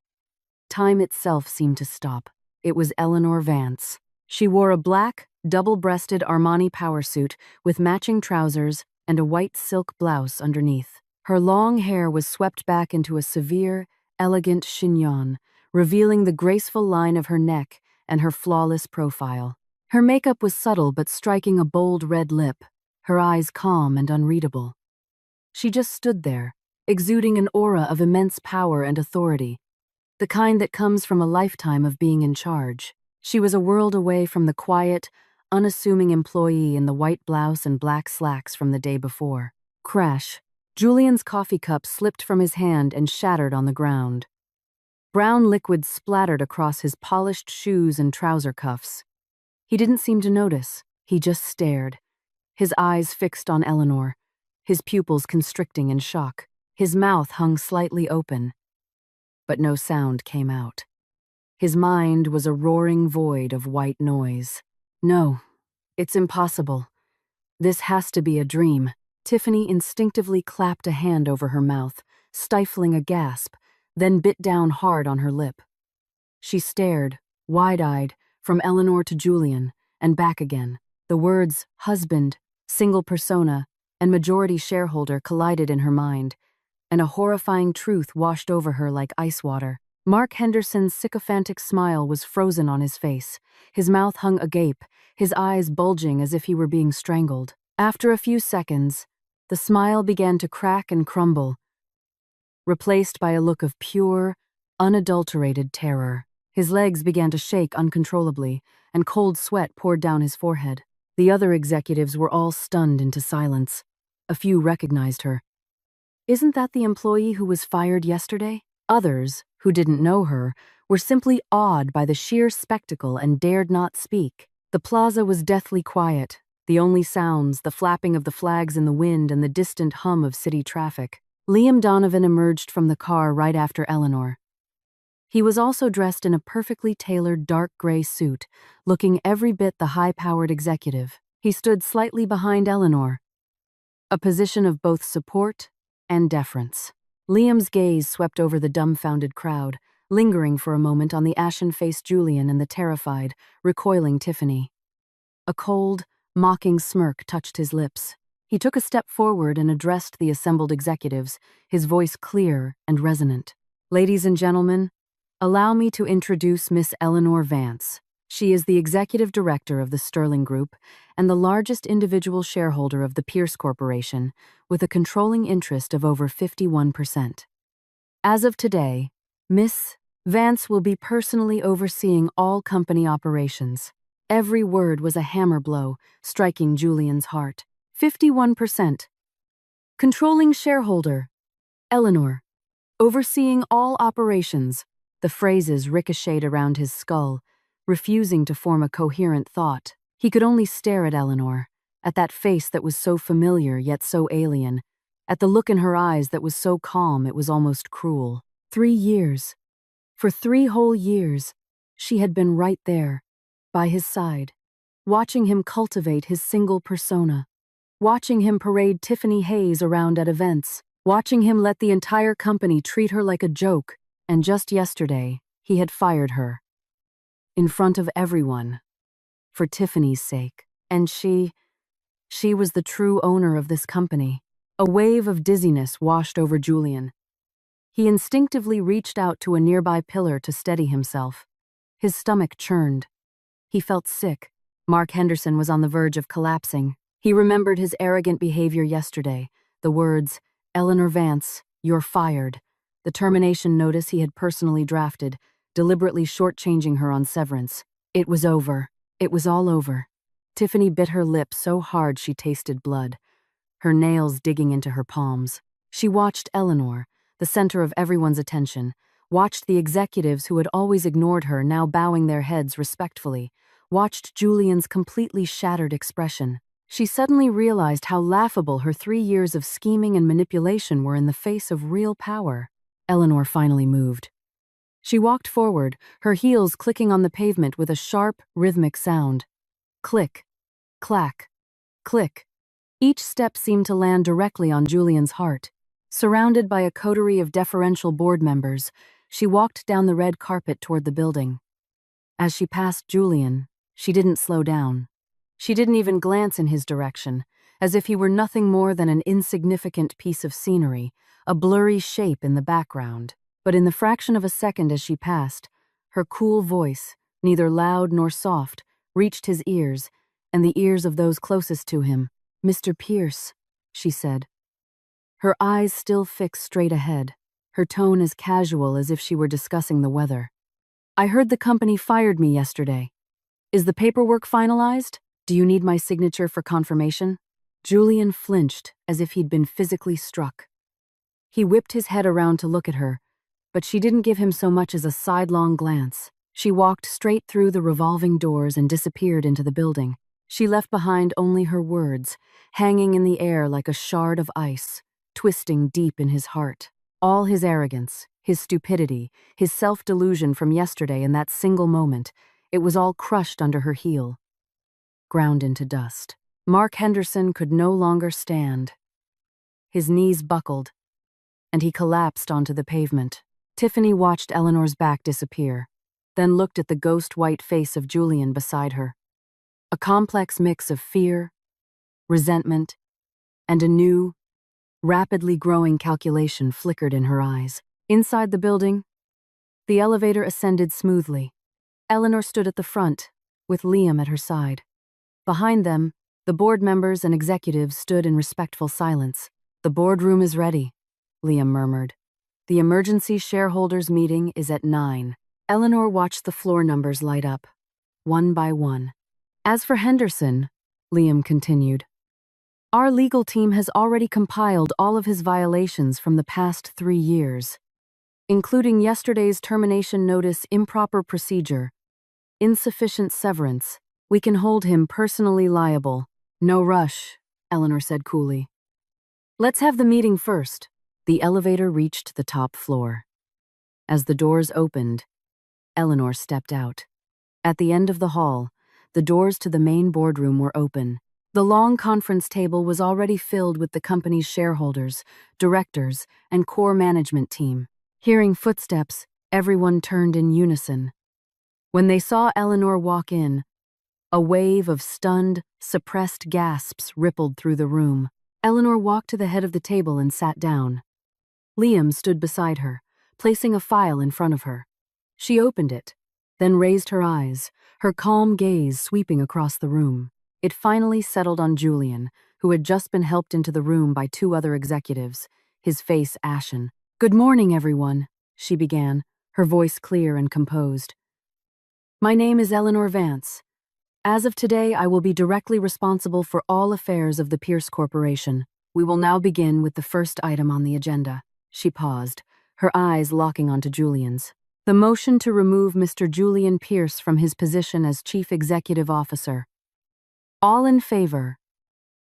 Time itself seemed to stop. It was Eleanor Vance. She wore a black, double-breasted Armani power suit with matching trousers and a white silk blouse underneath. Her long hair was swept back into a severe, elegant chignon, revealing the graceful line of her neck and her flawless profile. Her makeup was subtle but striking a bold red lip, her eyes calm and unreadable. She just stood there, exuding an aura of immense power and authority, the kind that comes from a lifetime of being in charge. She was a world away from the quiet, unassuming employee in the white blouse and black slacks from the day before. Crash. Julian's coffee cup slipped from his hand and shattered on the ground. Brown liquid splattered across his polished shoes and trouser cuffs. He didn't seem to notice. He just stared, his eyes fixed on Eleanor, his pupils constricting in shock. His mouth hung slightly open, but no sound came out. His mind was a roaring void of white noise. No, it's impossible. This has to be a dream. Tiffany instinctively clapped a hand over her mouth, stifling a gasp, then bit down hard on her lip. She stared, wide-eyed, from Eleanor to Julian, and back again. The words husband, single persona, and majority shareholder collided in her mind, and a horrifying truth washed over her like ice water. Mark Henderson's sycophantic smile was frozen on his face. His mouth hung agape, his eyes bulging as if he were being strangled. After a few seconds, the smile began to crack and crumble, replaced by a look of pure, unadulterated terror. His legs began to shake uncontrollably, and cold sweat poured down his forehead. The other executives were all stunned into silence. A few recognized her. Isn't that the employee who was fired yesterday? Others, who didn't know her, were simply awed by the sheer spectacle and dared not speak. The plaza was deathly quiet, the only sounds the flapping of the flags in the wind and the distant hum of city traffic. Liam Donovan emerged from the car right after Eleanor. He was also dressed in a perfectly tailored dark gray suit, looking every bit the high-powered executive. He stood slightly behind Eleanor, a position of both support and deference. Liam's gaze swept over the dumbfounded crowd, lingering for a moment on the ashen-faced Julian and the terrified, recoiling Tiffany. A cold, mocking smirk touched his lips. He took a step forward and addressed the assembled executives, his voice clear and resonant. Ladies and gentlemen, allow me to introduce Miss Eleanor Vance. She is the executive director of the Sterling Group and the largest individual shareholder of the Pierce Corporation, with a controlling interest of over 51%. As of today, Miss Vance will be personally overseeing all company operations. Every word was a hammer blow, striking Julian's heart. 51%. Controlling shareholder. Eleanor. Overseeing all operations. The phrases ricocheted around his skull, refusing to form a coherent thought. He could only stare at Eleanor, at that face that was so familiar yet so alien, at the look in her eyes that was so calm it was almost cruel. 3 years. For 3 whole years, she had been right there, by his side, watching him cultivate his single persona, watching him parade Tiffany Hayes around at events, watching him let the entire company treat her like a joke, and just yesterday, he had fired her. In front of everyone. For Tiffany's sake. And she was the true owner of this company. A wave of dizziness washed over Julian. He instinctively reached out to a nearby pillar to steady himself. His stomach churned. He felt sick. Mark Henderson was on the verge of collapsing. He remembered his arrogant behavior yesterday, the words, "Eleanor Vance, you're fired," the termination notice he had personally drafted, deliberately shortchanging her on severance. It was over. It was all over. Tiffany bit her lip so hard she tasted blood, her nails digging into her palms. She watched Eleanor, the center of everyone's attention, watched the executives who had always ignored her now bowing their heads respectfully, watched Julian's completely shattered expression. She suddenly realized how laughable her 3 years of scheming and manipulation were in the face of real power. Eleanor finally moved. She walked forward, her heels clicking on the pavement with a sharp, rhythmic sound. Click, clack, click. Each step seemed to land directly on Julian's heart. Surrounded by a coterie of deferential board members, she walked down the red carpet toward the building. As she passed Julian, she didn't slow down. She didn't even glance in his direction, as if he were nothing more than an insignificant piece of scenery, a blurry shape in the background. But in the fraction of a second as she passed, her cool voice, neither loud nor soft, reached his ears and the ears of those closest to him. "Mr. Pierce," she said. Her eyes still fixed straight ahead, her tone as casual as if she were discussing the weather. "I heard the company fired me yesterday. Is the paperwork finalized? Do you need my signature for confirmation?" Julian flinched as if he'd been physically struck. He whipped his head around to look at her, but she didn't give him so much as a sidelong glance. She walked straight through the revolving doors and disappeared into the building. She left behind only her words, hanging in the air like a shard of ice, twisting deep in his heart. All his arrogance, his stupidity, his self-delusion from yesterday in that single moment, it was all crushed under her heel, ground into dust. Mark Henderson could no longer stand. His knees buckled, and he collapsed onto the pavement. Tiffany watched Eleanor's back disappear, then looked at the ghost-white face of Julian beside her. A complex mix of fear, resentment, and a new, rapidly growing calculation flickered in her eyes. Inside the building, the elevator ascended smoothly. Eleanor stood at the front, with Liam at her side. Behind them, the board members and executives stood in respectful silence. "The boardroom is ready," Liam murmured. "The emergency shareholders meeting is at 9. Eleanor watched the floor numbers light up, one by one. "As for Henderson," Liam continued, "our legal team has already compiled all of his violations from the past 3 years, including yesterday's termination notice, improper procedure, insufficient severance. We can hold him personally liable." "No rush," Eleanor said coolly. "Let's have the meeting first." The elevator reached the top floor. As the doors opened, Eleanor stepped out. At the end of the hall, the doors to the main boardroom were open. The long conference table was already filled with the company's shareholders, directors, and core management team. Hearing footsteps, everyone turned in unison. When they saw Eleanor walk in, a wave of stunned, suppressed gasps rippled through the room. Eleanor walked to the head of the table and sat down. Liam stood beside her, placing a file in front of her. She opened it, then raised her eyes, her calm gaze sweeping across the room. It finally settled on Julian, who had just been helped into the room by 2 other executives, his face ashen. "Good morning, everyone," she began, her voice clear and composed. "My name is Eleanor Vance. As of today, I will be directly responsible for all affairs of the Pierce Corporation. We will now begin with the first item on the agenda." She paused, her eyes locking onto Julian's. "The motion to remove Mr. Julian Pierce from his position as Chief Executive Officer. All in favor,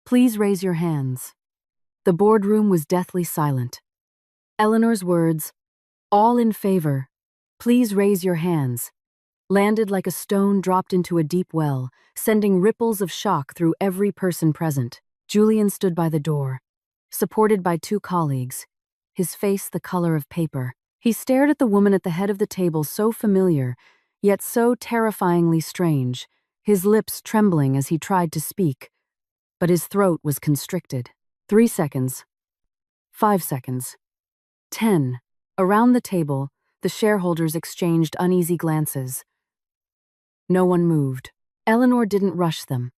please raise your hands." The boardroom was deathly silent. Eleanor's words, "All in favor, please raise your hands," landed like a stone dropped into a deep well, sending ripples of shock through every person present. Julian stood by the door, supported by 2 colleagues, his face the color of paper. He stared at the woman at the head of the table, so familiar, yet so terrifyingly strange, his lips trembling as he tried to speak, but his throat was constricted. 3 seconds. 5 seconds. 10. Around the table, the shareholders exchanged uneasy glances. No one moved. Eleanor didn't rush them.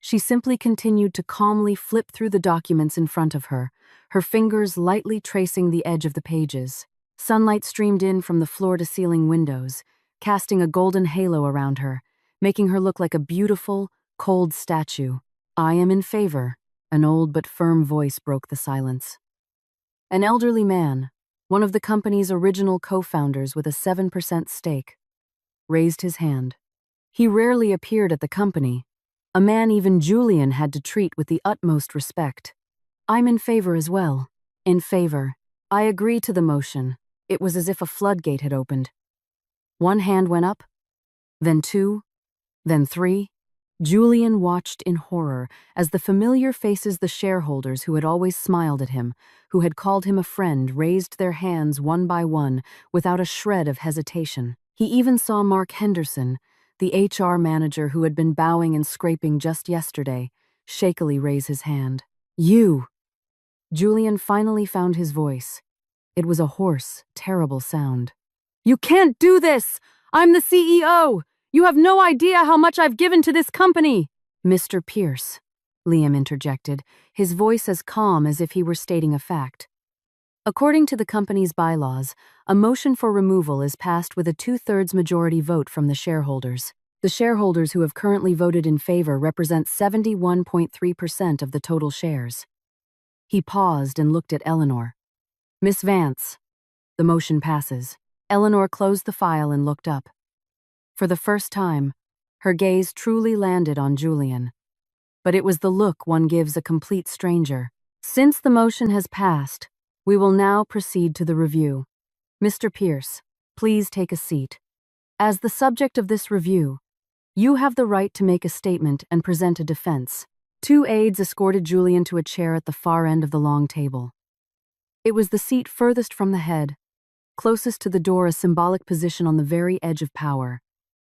She simply continued to calmly flip through the documents in front of her, her fingers lightly tracing the edge of the pages. Sunlight streamed in from the floor-to-ceiling windows, casting a golden halo around her, making her look like a beautiful, cold statue. "I am in favor," an old but firm voice broke the silence. An elderly man, one of the company's original co-founders with a 7% stake, raised his hand. He rarely appeared at the company, a man even Julian had to treat with the utmost respect. "I'm in favor as well." "In favor. I agree to the motion." It was as if a floodgate had opened. One hand went up, then 2, then 3. Julian watched in horror as the familiar faces the shareholders who had always smiled at him, who had called him a friend, raised their hands one by one without a shred of hesitation. He even saw Mark Henderson, the HR manager who had been bowing and scraping just yesterday, shakily raise his hand. "You!" Julian finally found his voice. It was a hoarse, terrible sound. "You can't do this! I'm the CEO! You have no idea how much I've given to this company!" "Mr. Pierce," Liam interjected, his voice as calm as if he were stating a fact. According to the company's bylaws, a motion for removal is passed with a 2/3 majority vote from the shareholders. The shareholders who have currently voted in favor represent 71.3% of the total shares. He paused and looked at Eleanor. "Miss Vance." The motion passes. Eleanor closed the file and looked up. For the first time, her gaze truly landed on Julian. But it was the look one gives a complete stranger. "Since the motion has passed, we will now proceed to the review. Mr. Pierce, please take a seat. As the subject of this review, you have the right to make a statement and present a defense." Two aides escorted Julian to a chair at the far end of the long table. It was the seat furthest from the head, closest to the door, a symbolic position on the very edge of power.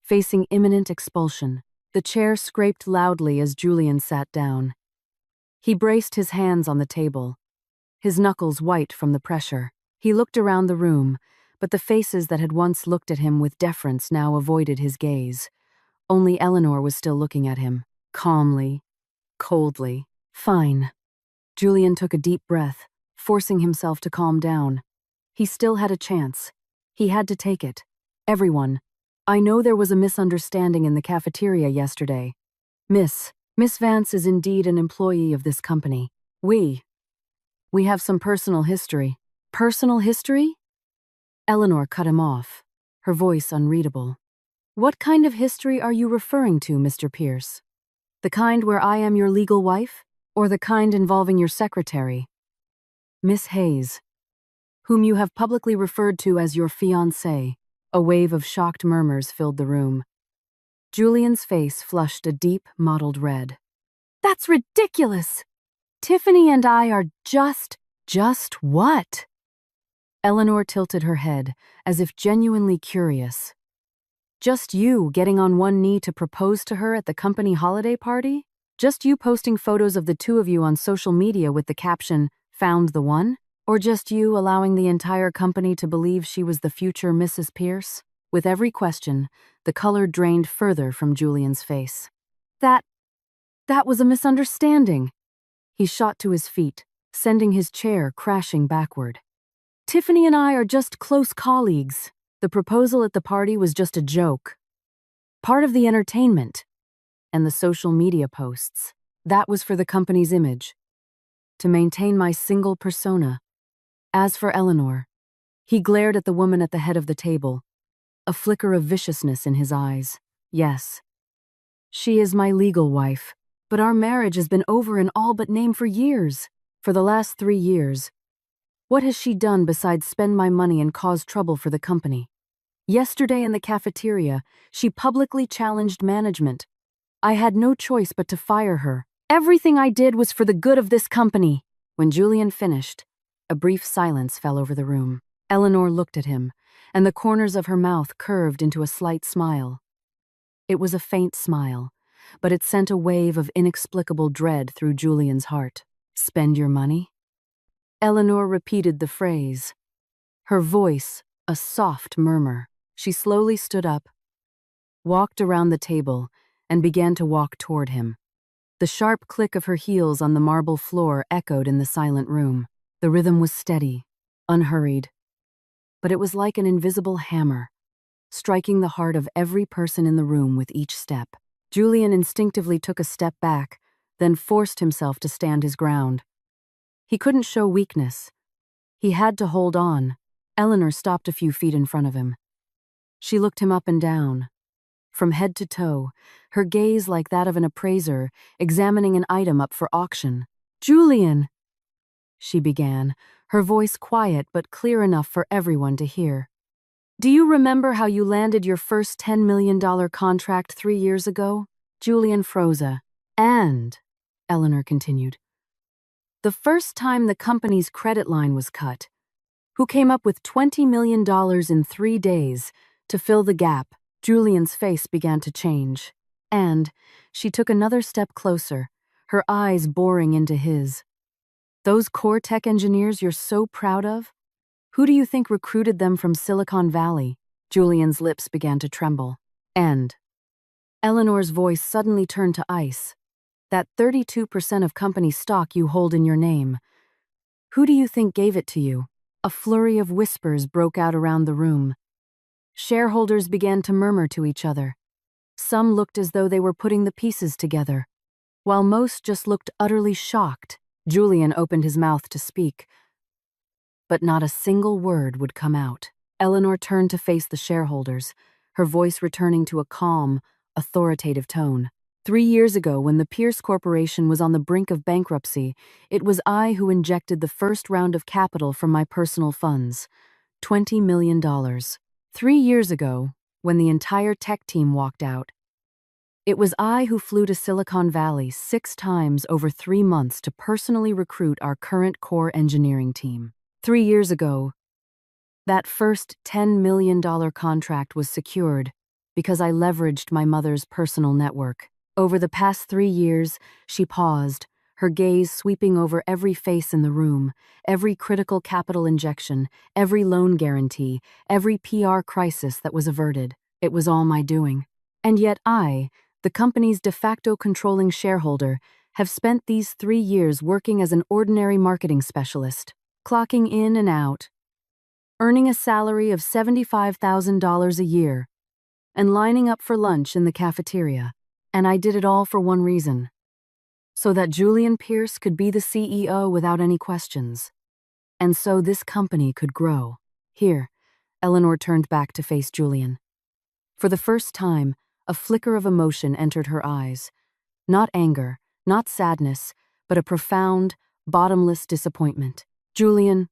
Facing imminent expulsion, the chair scraped loudly as Julian sat down. He braced his hands on the table, his knuckles white from the pressure. He looked around the room, but the faces that had once looked at him with deference now avoided his gaze. Only Eleanor was still looking at him, calmly, coldly. "Fine." Julian took a deep breath, forcing himself to calm down. He still had a chance. He had to take it. "Everyone, I know there was a misunderstanding in the cafeteria yesterday. Miss Vance is indeed an employee of this company. We have some personal history." "Personal history?" Eleanor cut him off, her voice unreadable. "What kind of history are you referring to, Mr. Pierce? The kind where I am your legal wife, or the kind involving your secretary, Miss Hayes, whom you have publicly referred to as your fiancée?" A wave of shocked murmurs filled the room. Julian's face flushed a deep, mottled red. "That's ridiculous! Tiffany and I are just what?" Eleanor tilted her head, as if genuinely curious. "Just you getting on one knee to propose to her at the company holiday party? Just you posting photos of the two of you on social media with the caption, 'Found the one'? Or just you allowing the entire company to believe she was the future Mrs. Pierce?" With every question, the color drained further from Julian's face. That was a misunderstanding." He shot to his feet, sending his chair crashing backward. "Tiffany and I are just close colleagues. The proposal at the party was just a joke. Part of the entertainment. And the social media posts. That was for the company's image. To maintain my single persona. As for Eleanor," he glared at the woman at the head of the table, a flicker of viciousness in his eyes. "Yes, she is my legal wife, but our marriage has been over in all but name for years. For the last 3 years. What has she done besides spend my money and cause trouble for the company? Yesterday in the cafeteria, she publicly challenged management. I had no choice but to fire her. Everything I did was for the good of this company." When Julian finished, a brief silence fell over the room. Eleanor looked at him, and the corners of her mouth curved into a slight smile. It was a faint smile, but it sent a wave of inexplicable dread through Julian's heart. "Spend your money?" Eleanor repeated the phrase, her voice a soft murmur. She slowly stood up, walked around the table, and began to walk toward him. The sharp click of her heels on the marble floor echoed in the silent room. The rhythm was steady, unhurried, but it was like an invisible hammer, striking the heart of every person in the room with each step. Julian instinctively took a step back, then forced himself to stand his ground. He couldn't show weakness. He had to hold on. Eleanor stopped a few feet in front of him. She looked him up and down, from head to toe, her gaze like that of an appraiser examining an item up for auction. "Julian," she began, her voice quiet but clear enough for everyone to hear. "Do you remember how you landed your first $10 million contract 3 years ago? Julian froze. And, Eleanor continued, the first time the company's credit line was cut, who came up with $20 million in 3 days to fill the gap? Julian's face began to change, and she took another step closer, her eyes boring into his. Those core tech engineers you're so proud of? Who do you think recruited them from Silicon Valley? Julian's lips began to tremble. And Eleanor's voice suddenly turned to ice. That 32% of company stock you hold in your name. Who do you think gave it to you? A flurry of whispers broke out around the room. Shareholders began to murmur to each other. Some looked as though they were putting the pieces together, while most just looked utterly shocked. Julian opened his mouth to speak, but not a single word would come out. Eleanor turned to face the shareholders, her voice returning to a calm, authoritative tone. 3 years ago, when the Pierce Corporation was on the brink of bankruptcy, it was I who injected the first round of capital from my personal funds, $20 million. 3 years ago, when the entire tech team walked out, it was I who flew to Silicon Valley 6 times over 3 months to personally recruit our current core engineering team. 3 years ago, that first $10 million contract was secured because I leveraged my mother's personal network. Over the past 3 years, she paused, her gaze sweeping over every face in the room, every critical capital injection, every loan guarantee, every PR crisis that was averted. It was all my doing. And yet I, the company's de facto controlling shareholder, have spent these 3 years working as an ordinary marketing specialist, clocking in and out, earning a salary of $75,000 a year, and lining up for lunch in the cafeteria. And I did it all for one reason: so that Julian Pierce could be the CEO without any questions. And so this company could grow. Here, Eleanor turned back to face Julian. For the first time, a flicker of emotion entered her eyes. Not anger, not sadness, but a profound, bottomless disappointment. Julian,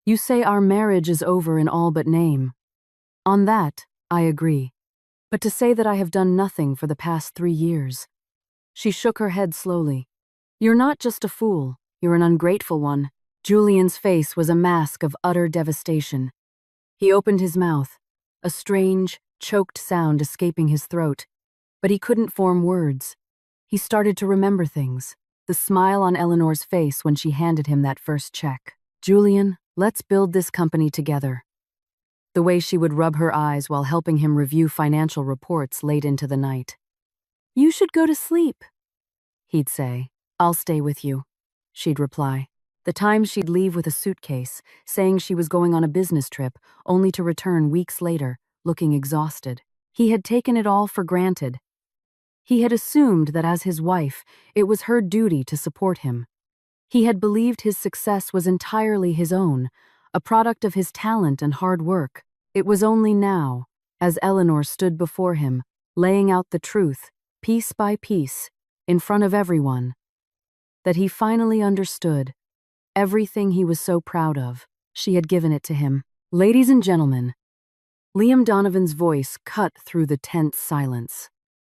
you say our marriage is over in all but name. On that, I agree. But to say that I have done nothing for the past 3 years. She shook her head slowly. You're not just a fool, you're an ungrateful one. Julian's face was a mask of utter devastation. He opened his mouth, a strange, choked sound escaping his throat, but he couldn't form words. He started to remember things, the smile on Eleanor's face when she handed him that first check. Julian, let's build this company together. The way she would rub her eyes while helping him review financial reports late into the night. You should go to sleep, he'd say. I'll stay with you, she'd reply. The times she'd leave with a suitcase, saying she was going on a business trip, only to return weeks later, looking exhausted. He had taken it all for granted. He had assumed that as his wife, it was her duty to support him. He had believed his success was entirely his own, a product of his talent and hard work. It was only now, as Eleanor stood before him, laying out the truth, piece by piece, in front of everyone, that he finally understood. Everything he was so proud of, she had given it to him. Ladies and gentlemen, Liam Donovan's voice cut through the tense silence.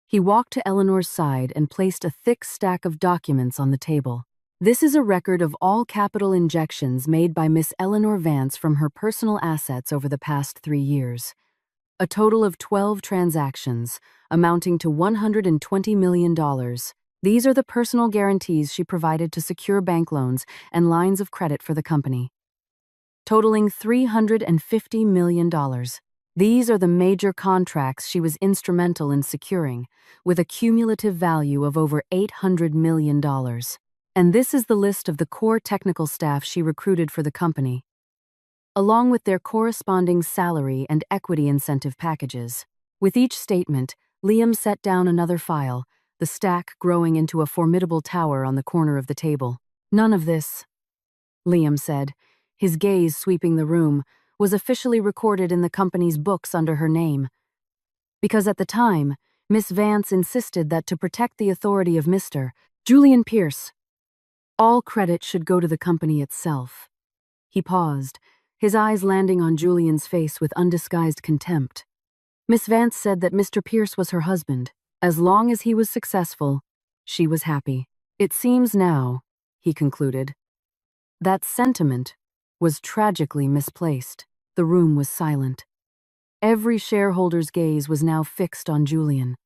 He walked to Eleanor's side and placed a thick stack of documents on the table. This is a record of all capital injections made by Miss Eleanor Vance from her personal assets over the past 3 years. A total of 12 transactions, amounting to $120 million. These are the personal guarantees she provided to secure bank loans and lines of credit for the company, totaling $350 million. These are the major contracts she was instrumental in securing, with a cumulative value of over $800 million. And this is the list of the core technical staff she recruited for the company, along with their corresponding salary and equity incentive packages. With each statement, Liam set down another file, the stack growing into a formidable tower on the corner of the table. None of this, Liam said, his gaze sweeping the room, was officially recorded in the company's books under her name. Because at the time, Miss Vance insisted that to protect the authority of Mr. Julian Pierce, all credit should go to the company itself. He paused, his eyes landing on Julian's face with undisguised contempt. Miss Vance said that Mr. Pierce was her husband. As long as he was successful, she was happy. It seems now, he concluded, that sentiment was tragically misplaced. The room was silent. Every shareholder's gaze was now fixed on Julian.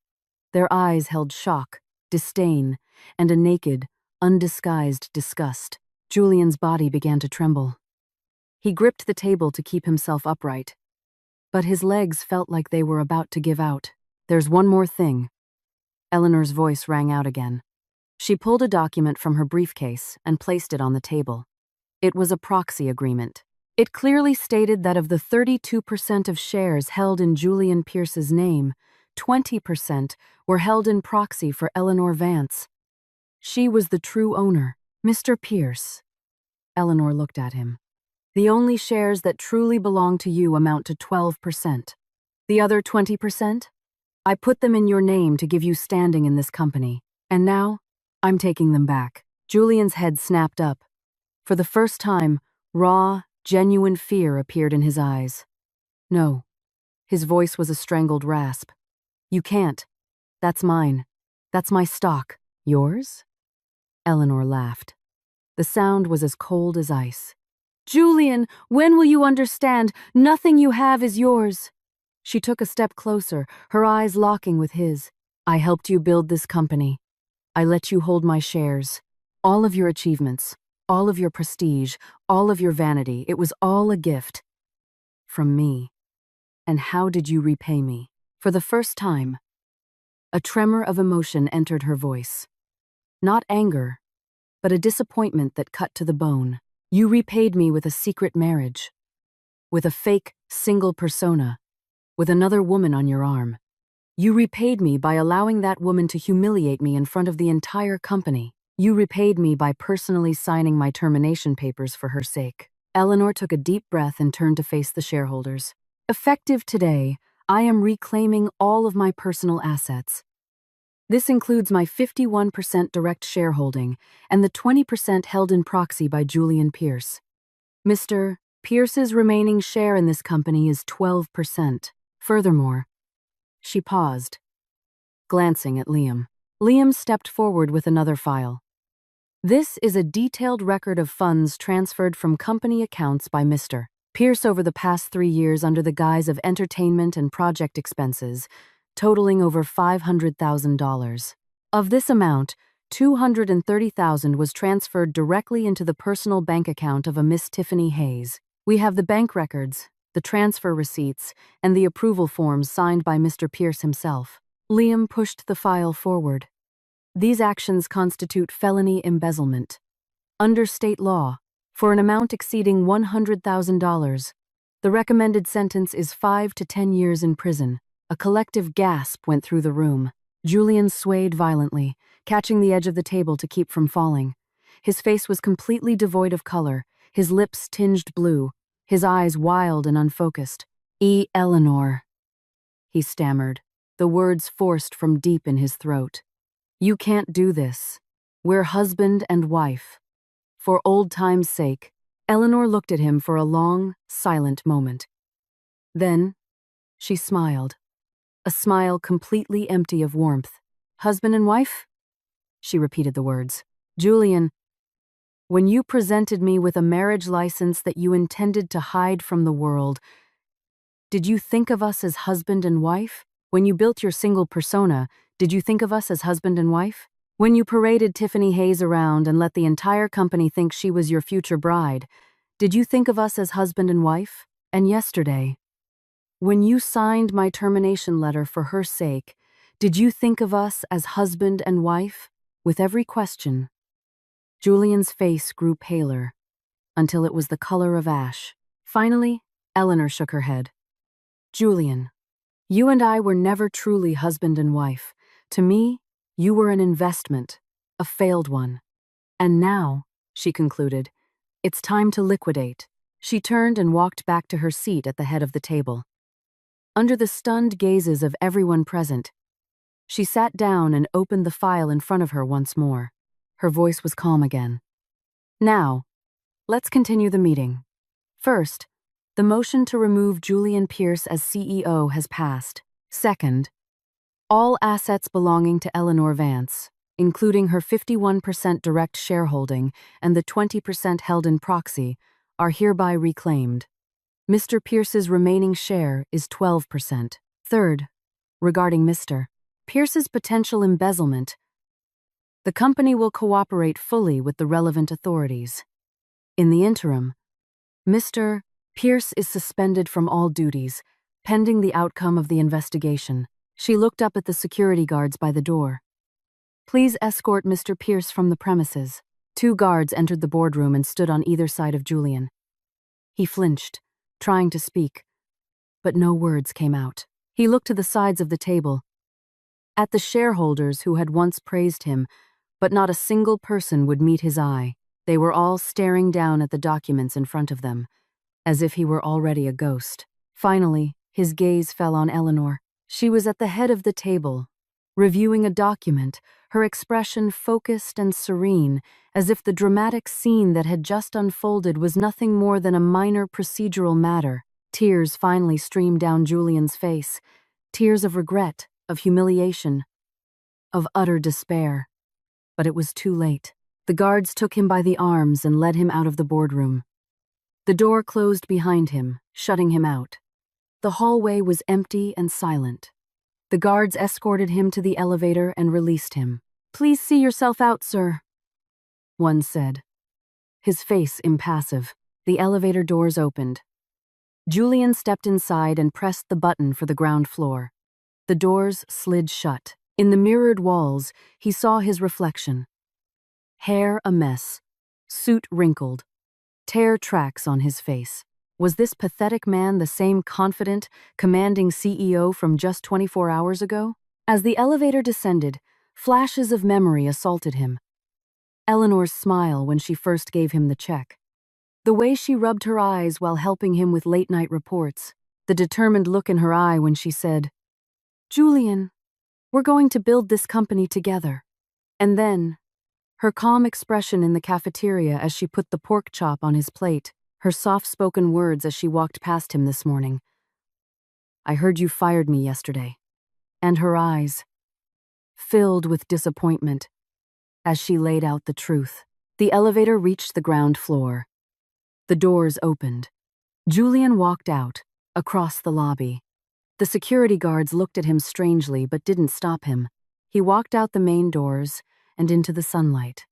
Their eyes held shock, disdain, and a naked, undisguised disgust. Julian's body began to tremble. He gripped the table to keep himself upright, but his legs felt like they were about to give out. "There's one more thing." Eleanor's voice rang out again. She pulled a document from her briefcase and placed it on the table. It was a proxy agreement. It clearly stated that of the 32% of shares held in Julian Pierce's name, 20% were held in proxy for Eleanor Vance. She was the true owner. "Mr. Pierce," Eleanor looked at him, "the only shares that truly belong to you amount to 12%. The other 20%? I put them in your name to give you standing in this company, and now I'm taking them back." Julian's head snapped up. For the first time, raw, genuine fear appeared in his eyes. "No." His voice was a strangled rasp. "You can't. That's mine. That's my stock." "Yours?" Eleanor laughed. The sound was as cold as ice. "Julian, when will you understand? Nothing you have is yours." She took a step closer, her eyes locking with his. "I helped you build this company. I let you hold my shares. All of your achievements, all of your prestige, all of your vanity, it was all a gift. From me. And how did you repay me?" For the first time, a tremor of emotion entered her voice. Not anger, but a disappointment that cut to the bone. "You repaid me with a secret marriage. With a fake, single persona. With another woman on your arm. You repaid me by allowing that woman to humiliate me in front of the entire company. You repaid me by personally signing my termination papers for her sake." Eleanor took a deep breath and turned to face the shareholders. "Effective today, I am reclaiming all of my personal assets. This includes my 51% direct shareholding and the 20% held in proxy by Julian Pierce. Mr. Pierce's remaining share in this company is 12%. Furthermore," she paused, glancing at Liam. Liam stepped forward with another file. "This is a detailed record of funds transferred from company accounts by Mr. Pierce over the past 3 years under the guise of entertainment and project expenses, totaling over $500,000. Of this amount, $230,000 was transferred directly into the personal bank account of a Miss Tiffany Hayes. We have the bank records, the transfer receipts, and the approval forms signed by Mr. Pierce himself." Liam pushed the file forward. "These actions constitute felony embezzlement. Under state law, for an amount exceeding $100,000, the recommended sentence is 5 to 10 years in prison." A collective gasp went through the room. Julian swayed violently, catching the edge of the table to keep from falling. His face was completely devoid of color, his lips tinged blue, his eyes wild and unfocused. Eleanor," he stammered, the words forced from deep in his throat. "You can't do this. We're husband and wife. For old time's sake." Eleanor looked at him for a long, silent moment. Then, she smiled. A smile completely empty of warmth. "Husband and wife?" She repeated the words. "Julian, when you presented me with a marriage license that you intended to hide from the world, did you think of us as husband and wife? When you built your single persona, did you think of us as husband and wife? When you paraded Tiffany Hayes around and let the entire company think she was your future bride, did you think of us as husband and wife? And yesterday, when you signed my termination letter for her sake, did you think of us as husband and wife?" With every question, Julian's face grew paler, until it was the color of ash. Finally, Eleanor shook her head. "Julian, you and I were never truly husband and wife. To me, you were an investment, a failed one. And now," she concluded, "it's time to liquidate." She turned and walked back to her seat at the head of the table. Under the stunned gazes of everyone present, she sat down and opened the file in front of her once more. Her voice was calm again. "Now, let's continue the meeting. First, the motion to remove Julian Pierce as CEO has passed. Second, All assets belonging to Eleanor Vance, including her 51% direct shareholding and the 20% held in proxy, are hereby reclaimed. Mr. Pierce's remaining share is 12%. Third, regarding Mr. Pierce's potential embezzlement, the company will cooperate fully with the relevant authorities. In the interim, Mr. Pierce is suspended from all duties, pending the outcome of the investigation. She looked up at the security guards by the door. Please escort Mr. Pierce from the premises. 2 guards entered the boardroom and stood on either side of Julian. He flinched, trying to speak, but no words came out. He looked to the sides of the table, at the shareholders who had once praised him, but not a single person would meet his eye. They were all staring down at the documents in front of them, as if he were already a ghost. Finally, his gaze fell on Eleanor. She was at the head of the table, reviewing a document, her expression focused and serene, as if the dramatic scene that had just unfolded was nothing more than a minor procedural matter. Tears finally streamed down Julian's face, tears of regret, of humiliation, of utter despair. But it was too late. The guards took him by the arms and led him out of the boardroom. The door closed behind him, shutting him out. The hallway was empty and silent. The guards escorted him to the elevator and released him. "Please see yourself out, sir," one said, his face impassive. The elevator doors opened. Julian stepped inside and pressed the button for the ground floor. The doors slid shut. In the mirrored walls, he saw his reflection. Hair a mess, suit wrinkled, tear tracks on his face. Was this pathetic man the same confident, commanding CEO from just 24 hours ago? As the elevator descended, flashes of memory assaulted him. Eleanor's smile when she first gave him the check. The way she rubbed her eyes while helping him with late-night reports. The determined look in her eye when she said, "Julian, we're going to build this company together." And then, her calm expression in the cafeteria as she put the pork chop on his plate, her soft-spoken words as she walked past him this morning. "I heard you fired me yesterday." And her eyes, filled with disappointment, as she laid out the truth. The elevator reached the ground floor. The doors opened. Julian walked out, across the lobby. The security guards looked at him strangely but didn't stop him. He walked out the main doors and into the sunlight.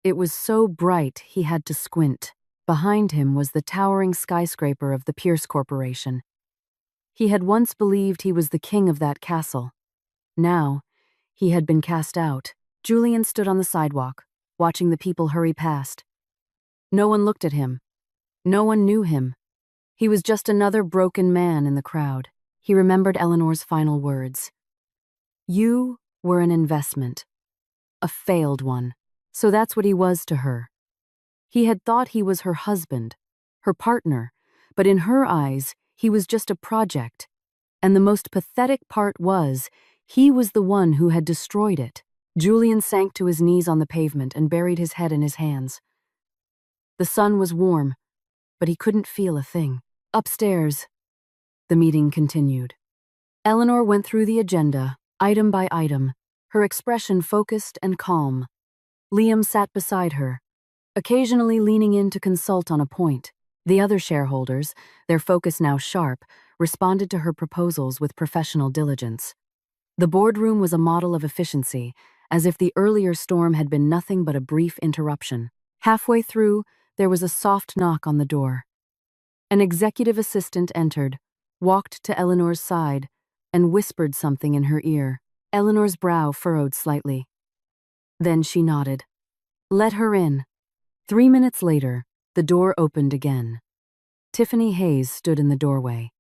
It was so bright he had to squint. Behind him was the towering skyscraper of the Pierce Corporation. He had once believed he was the king of that castle. Now, he had been cast out. Julian stood on the sidewalk, watching the people hurry past. No one looked at him. No one knew him. He was just another broken man in the crowd. He remembered Eleanor's final words. "You were an investment. A failed one." So that's what he was to her. He had thought he was her husband, her partner, but in her eyes, he was just a project. And the most pathetic part was, he was the one who had destroyed it. Julian sank to his knees on the pavement and buried his head in his hands. The sun was warm, but he couldn't feel a thing. Upstairs, the meeting continued. Eleanor went through the agenda, item by item, her expression focused and calm. Liam sat beside her, occasionally leaning in to consult on a point. The other shareholders, their focus now sharp, responded to her proposals with professional diligence. The boardroom was a model of efficiency, as if the earlier storm had been nothing but a brief interruption. Halfway through, there was a soft knock on the door. An executive assistant entered, walked to Eleanor's side, and whispered something in her ear. Eleanor's brow furrowed slightly. Then she nodded. "Let her in." 3 minutes later, the door opened again. Tiffany Hayes stood in the doorway.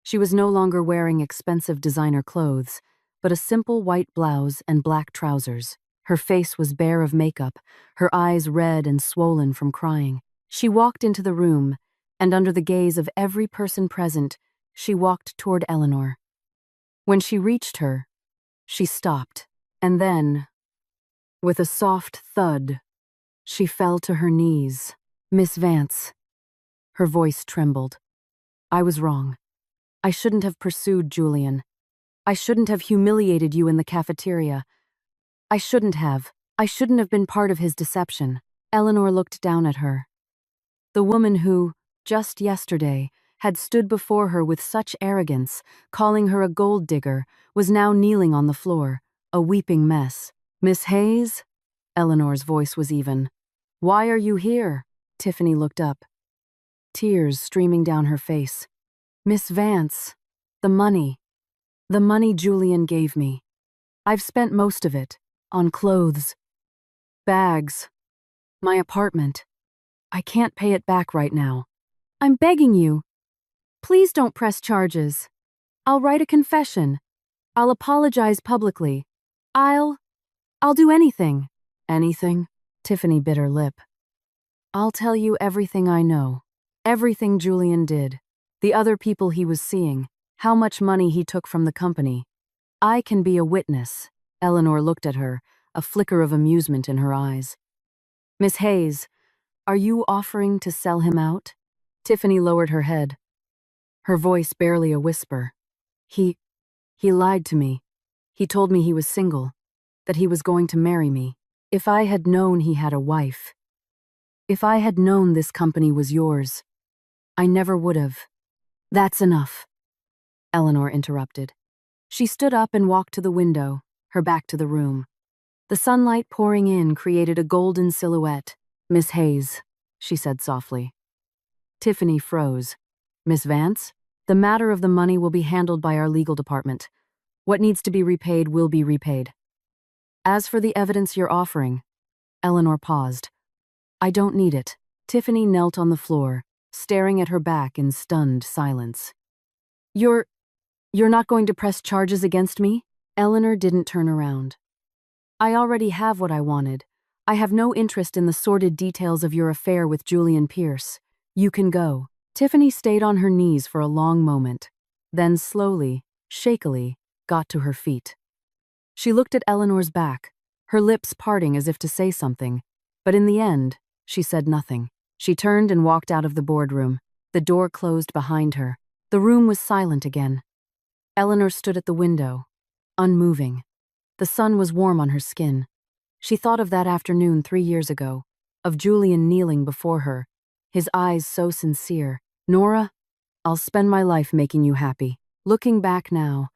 She was no longer wearing expensive designer clothes, but a simple white blouse and black trousers. Her face was bare of makeup, her eyes red and swollen from crying. She walked into the room, and under the gaze of every person present, she walked toward Eleanor. When she reached her, she stopped, and then, with a soft thud, she fell to her knees. "Miss Vance." Her voice trembled. "I was wrong. I shouldn't have pursued Julian. I shouldn't have humiliated you in the cafeteria. I shouldn't have. I shouldn't have been part of his deception. Eleanor looked down at her. The woman who, just yesterday, had stood before her with such arrogance, calling her a gold digger, was now kneeling on the floor, a weeping mess. Miss Hayes? Eleanor's voice was even. Why are you here? Tiffany looked up, tears streaming down her face. Miss Vance, the money Julian gave me. I've spent most of it, on clothes, bags, my apartment. I can't pay it back right now. I'm begging you. Please don't press charges. I'll write a confession. I'll apologize publicly. I'll do anything. Anything? Tiffany bit her lip. I'll tell you everything I know. Everything Julian did. The other people he was seeing. How much money he took from the company. I can be a witness. Eleanor looked at her, a flicker of amusement in her eyes. Miss Hayes, are you offering to sell him out? Tiffany lowered her head, her voice barely a whisper. He lied to me. He told me he was single, that he was going to marry me. If I had known he had a wife, if I had known this company was yours, I never would have. That's enough, Eleanor interrupted. She stood up and walked to the window, her back to the room. The sunlight pouring in created a golden silhouette. Miss Hayes, she said softly. Tiffany froze. Miss Vance, the matter of the money will be handled by our legal department. What needs to be repaid will be repaid. As for the evidence you're offering, Eleanor paused. I don't need it. Tiffany knelt on the floor, staring at her back in stunned silence. You're not going to press charges against me? Eleanor didn't turn around. I already have what I wanted. I have no interest in the sordid details of your affair with Julian Pierce. You can go. Tiffany stayed on her knees for a long moment, then slowly, shakily, got to her feet. She looked at Eleanor's back, her lips parting as if to say something, but in the end, she said nothing. She turned and walked out of the boardroom. The door closed behind her. The room was silent again. Eleanor stood at the window, unmoving. The sun was warm on her skin. She thought of that afternoon 3 years ago, of Julian kneeling before her, his eyes so sincere. Nora, I'll spend my life making you happy. Looking back now,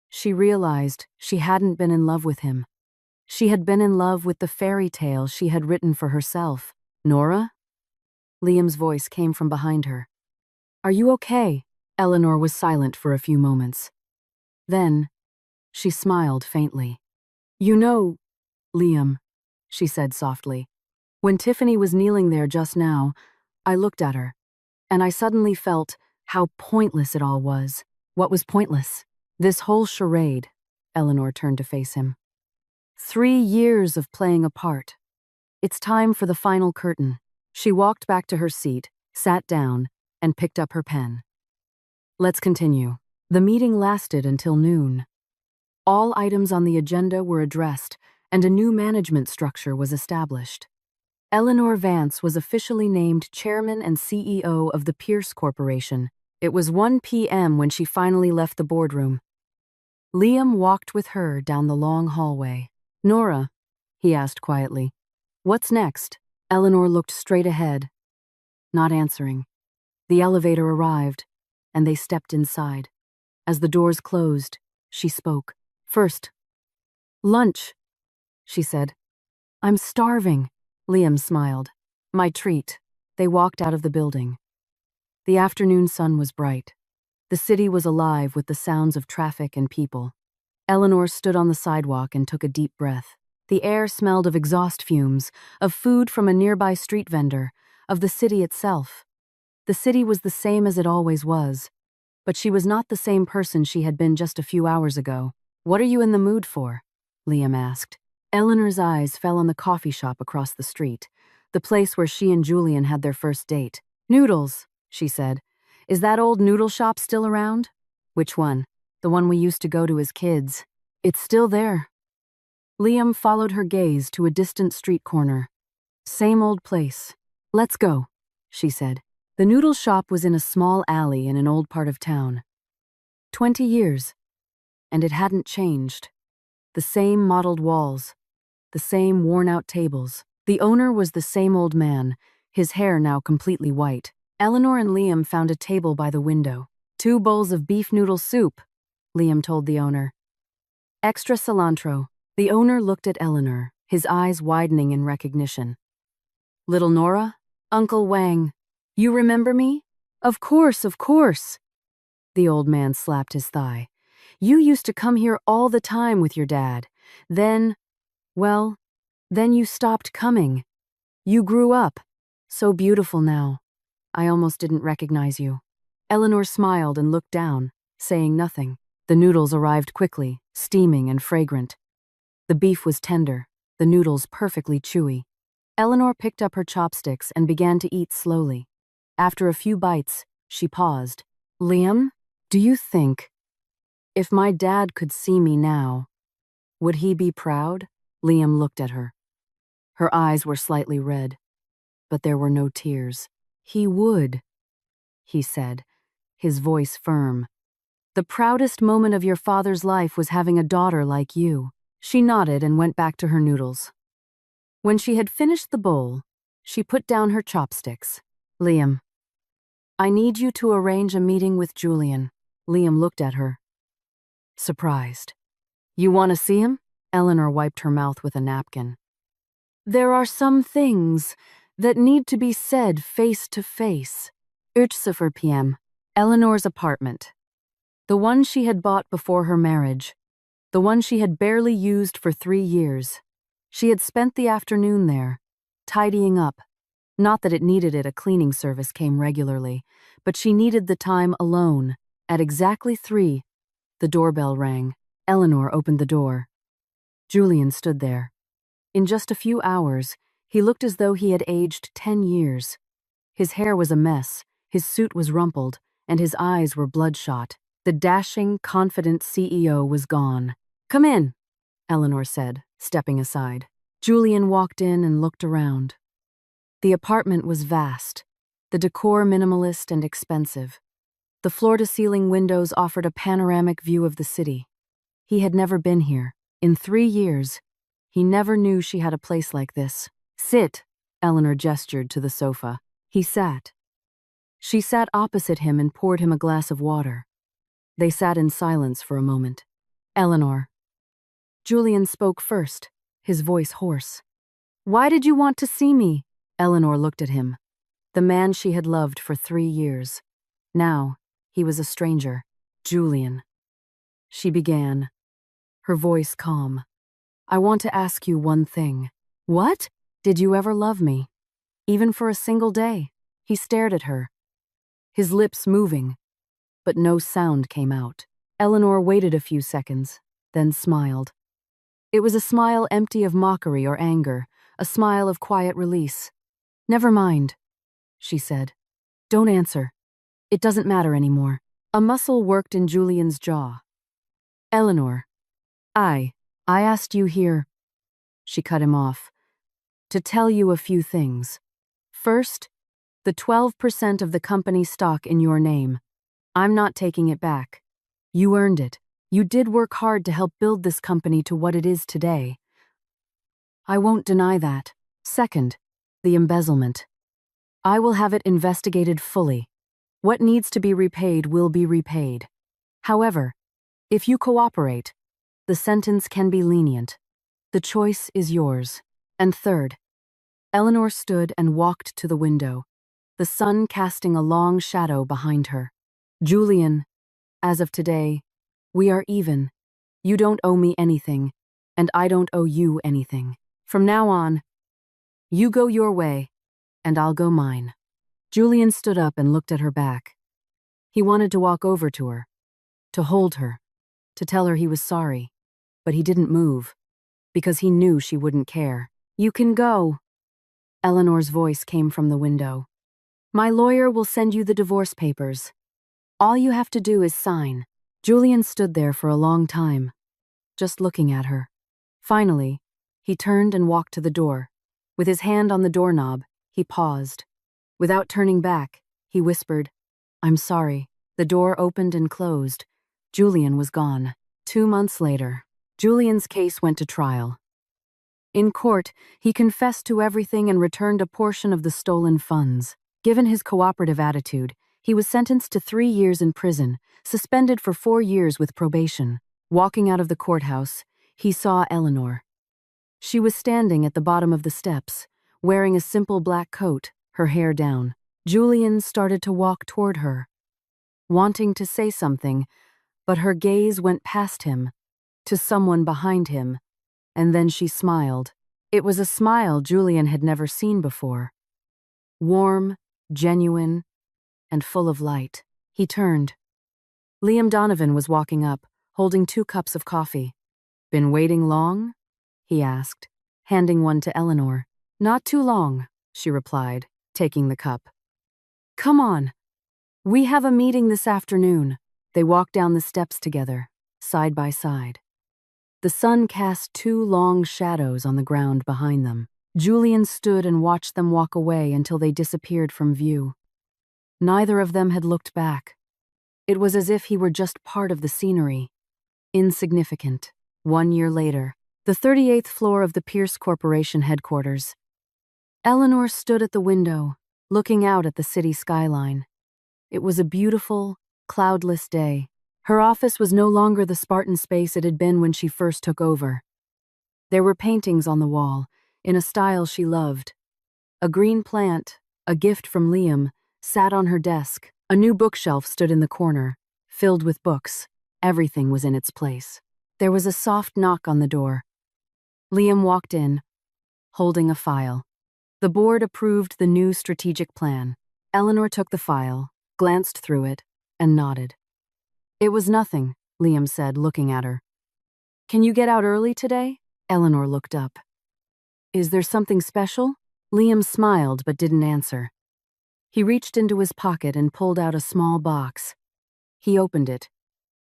she realized she hadn't been in love with him. She had been in love with the fairy tale she had written for herself. Nora? Liam's voice came from behind her. Are you okay? Eleanor was silent for a few moments. Then, she smiled faintly. You know, Liam, she said softly. When Tiffany was kneeling there just now, I looked at her, and I suddenly felt how pointless it all was. What was pointless? This whole charade. Eleanor turned to face him. 3 years of playing a part. It's time for the final curtain. She walked back to her seat, sat down, and picked up her pen. Let's continue. The meeting lasted until noon. All items on the agenda were addressed, and a new management structure was established. Eleanor Vance was officially named chairman and CEO of the Pierce Corporation. It was 1 p.m. when she finally left the boardroom. Liam walked with her down the long hallway. Nora, he asked quietly, what's next? Eleanor looked straight ahead, not answering. The elevator arrived, and they stepped inside. As the doors closed, she spoke. First, lunch, she said. I'm starving. Liam smiled. My treat. They walked out of the building. The afternoon sun was bright. The city was alive with the sounds of traffic and people. Eleanor stood on the sidewalk and took a deep breath. The air smelled of exhaust fumes, of food from a nearby street vendor, of the city itself. The city was the same as it always was, but she was not the same person she had been just a few hours ago. What are you in the mood for? Liam asked. Eleanor's eyes fell on the coffee shop across the street, the place where she and Julian had their first date. Noodles, she said. Is that old noodle shop still around? Which one? The one we used to go to as kids. It's still there. Liam followed her gaze to a distant street corner. Same old place. Let's go, she said. The noodle shop was in a small alley in an old part of town. 20 years. and it hadn't changed. The same mottled walls, the same worn-out tables. The owner was the same old man, his hair now completely white. Eleanor and Liam found a table by the window. 2 bowls of beef noodle soup, Liam told the owner. Extra cilantro. The owner looked at Eleanor, his eyes widening in recognition. Little Nora? Uncle Wang. You remember me? Of course, of course. The old man slapped his thigh. You used to come here all the time with your dad. Then you stopped coming. You grew up. So beautiful now. I almost didn't recognize you. Eleanor smiled and looked down, saying nothing. The noodles arrived quickly, steaming and fragrant. The beef was tender, the noodles perfectly chewy. Eleanor picked up her chopsticks and began to eat slowly. After a few bites, she paused. Liam, do you think, if my dad could see me now, would he be proud? Liam looked at her. Her eyes were slightly red, but there were no tears. He would, he said, his voice firm. The proudest moment of your father's life was having a daughter like you. She nodded and went back to her noodles. When she had finished the bowl, she put down her chopsticks. Liam, I need you to arrange a meeting with Julian. Liam looked at her, surprised. You want to see him? Eleanor wiped her mouth with a napkin. There are some things that need to be said face to face. 4 p.m. Eleanor's apartment. The one she had bought before her marriage. The one she had barely used for 3 years. She had spent the afternoon there, tidying up. Not that it needed it, a cleaning service came regularly, but she needed the time alone. At exactly 3, the doorbell rang. Eleanor opened the door. Julian stood there. In just a few hours, he looked as though he had aged 10 years. His hair was a mess, his suit was rumpled, and his eyes were bloodshot. The dashing, confident CEO was gone. Come in, Eleanor said, stepping aside. Julian walked in and looked around. The apartment was vast, the decor minimalist and expensive. The floor-to-ceiling windows offered a panoramic view of the city. He had never been here. In 3 years, he never knew she had a place like this. Sit, Eleanor gestured to the sofa. He sat. She sat opposite him and poured him a glass of water. They sat in silence for a moment. Eleanor. Julian spoke first, his voice hoarse. Why did you want to see me? Eleanor looked at him, the man she had loved for 3 years. Now, he was a stranger. Julian. She began, her voice calm. I want to ask you one thing. What? Did you ever love me? Even for a single day? He stared at her, his lips moving, but no sound came out. Eleanor waited a few seconds, then smiled. It was a smile empty of mockery or anger, a smile of quiet release. Never mind, she said. Don't answer. It doesn't matter anymore. A muscle worked in Julian's jaw. Eleanor, I asked you here, she cut him off, to tell you a few things. First, the 12% of the company stock in your name. I'm not taking it back. You earned it. You did work hard to help build this company to what it is today. I won't deny that. Second, the embezzlement. I will have it investigated fully. What needs to be repaid will be repaid. However, if you cooperate, the sentence can be lenient. The choice is yours. And third, Eleanor stood and walked to the window, the sun casting a long shadow behind her. Julian, as of today, we are even. You don't owe me anything, and I don't owe you anything. From now on, you go your way, and I'll go mine. Julian stood up and looked at her back. He wanted to walk over to her, to hold her, to tell her he was sorry, but he didn't move, because he knew she wouldn't care. You can go. Eleanor's voice came from the window. My lawyer will send you the divorce papers. All you have to do is sign. Julian stood there for a long time, just looking at her. Finally, he turned and walked to the door. With his hand on the doorknob, he paused. Without turning back, he whispered, I'm sorry. The door opened and closed. Julian was gone. 2 months later, Julian's case went to trial. In court, he confessed to everything and returned a portion of the stolen funds. Given his cooperative attitude, he was sentenced to 3 years in prison, suspended for 4 years with probation. Walking out of the courthouse, he saw Eleanor. She was standing at the bottom of the steps, wearing a simple black coat, her hair down. Julian started to walk toward her, wanting to say something, but her gaze went past him, to someone behind him, and then she smiled. It was a smile Julian had never seen before. Warm, genuine, and full of light. He turned. Liam Donovan was walking up, holding 2 cups of coffee. "Been waiting long?" he asked, handing one to Eleanor. "Not too long," she replied, taking the cup. "Come on. We have a meeting this afternoon." They walked down the steps together, side by side. The sun cast 2 long shadows on the ground behind them. Julian stood and watched them walk away until they disappeared from view. Neither of them had looked back. It was as if he were just part of the scenery. Insignificant. 1 year later, the 38th floor of the Pierce Corporation headquarters. Eleanor stood at the window, looking out at the city skyline. It was a beautiful, cloudless day. Her office was no longer the Spartan space it had been when she first took over. There were paintings on the wall, in a style she loved. A green plant, a gift from Liam, sat on her desk. A new bookshelf stood in the corner, filled with books. Everything was in its place. There was a soft knock on the door. Liam walked in, holding a file. The board approved the new strategic plan. Eleanor took the file, glanced through it, and nodded. "It was nothing," Liam said, looking at her. "Can you get out early today?" Eleanor looked up. "Is there something special?" Liam smiled but didn't answer. He reached into his pocket and pulled out a small box. He opened it.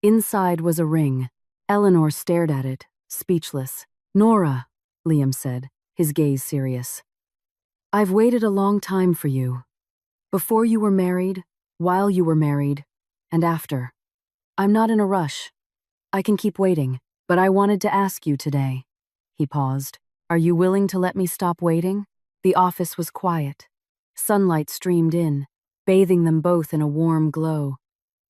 Inside was a ring. Eleanor stared at it, speechless. "Nora," Liam said, his gaze serious. "I've waited a long time for you. Before you were married, while you were married, and after. I'm not in a rush. I can keep waiting, but I wanted to ask you today." He paused. "Are you willing to let me stop waiting?" The office was quiet. Sunlight streamed in, bathing them both in a warm glow.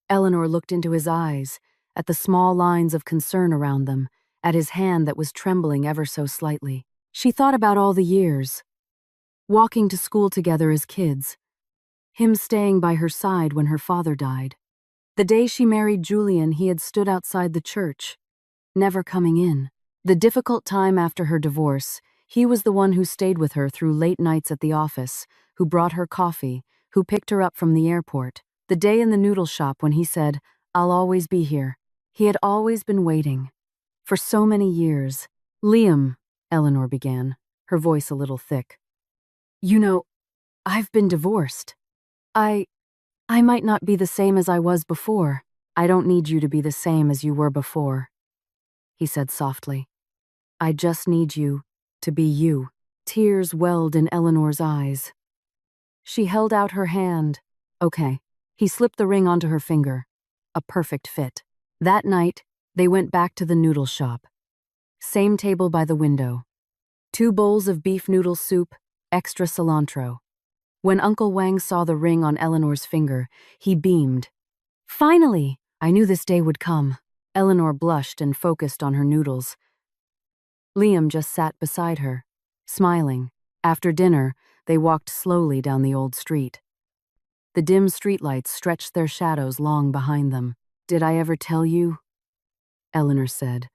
Eleanor looked into his eyes, at the small lines of concern around them, at his hand that was trembling ever so slightly. She thought about all the years. Walking to school together as kids. Him staying by her side when her father died. The day she married Julian, he had stood outside the church, never coming in. The difficult time after her divorce, he was the one who stayed with her through late nights at the office, who brought her coffee, who picked her up from the airport. The day in the noodle shop when he said, "I'll always be here." He had always been waiting. For so many years. "Liam," Eleanor began, her voice a little thick. "You know, I've been divorced. I might not be the same as I was before." "I don't need you to be the same as you were before," he said softly. "I just need you to be you." Tears welled in Eleanor's eyes. She held out her hand. "Okay." He slipped the ring onto her finger. A perfect fit. That night, they went back to the noodle shop. Same table by the window. 2 bowls of beef noodle soup, extra cilantro. When Uncle Wang saw the ring on Eleanor's finger, he beamed. "Finally! I knew this day would come." Eleanor blushed and focused on her noodles. Liam just sat beside her, smiling. After dinner, they walked slowly down the old street. The dim streetlights stretched their shadows long behind them. "Did I ever tell you," Eleanor said,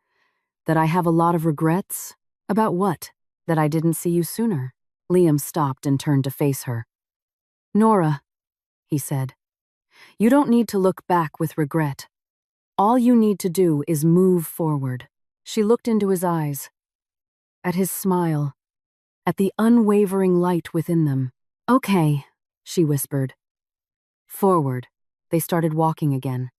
"that I have a lot of regrets?" "About what?" "That I didn't see you sooner." Liam stopped and turned to face her. "Nora," he said, "you don't need to look back with regret. All you need to do is move forward." She looked into his eyes, at his smile, at the unwavering light within them. "Okay," she whispered. Forward, they started walking again.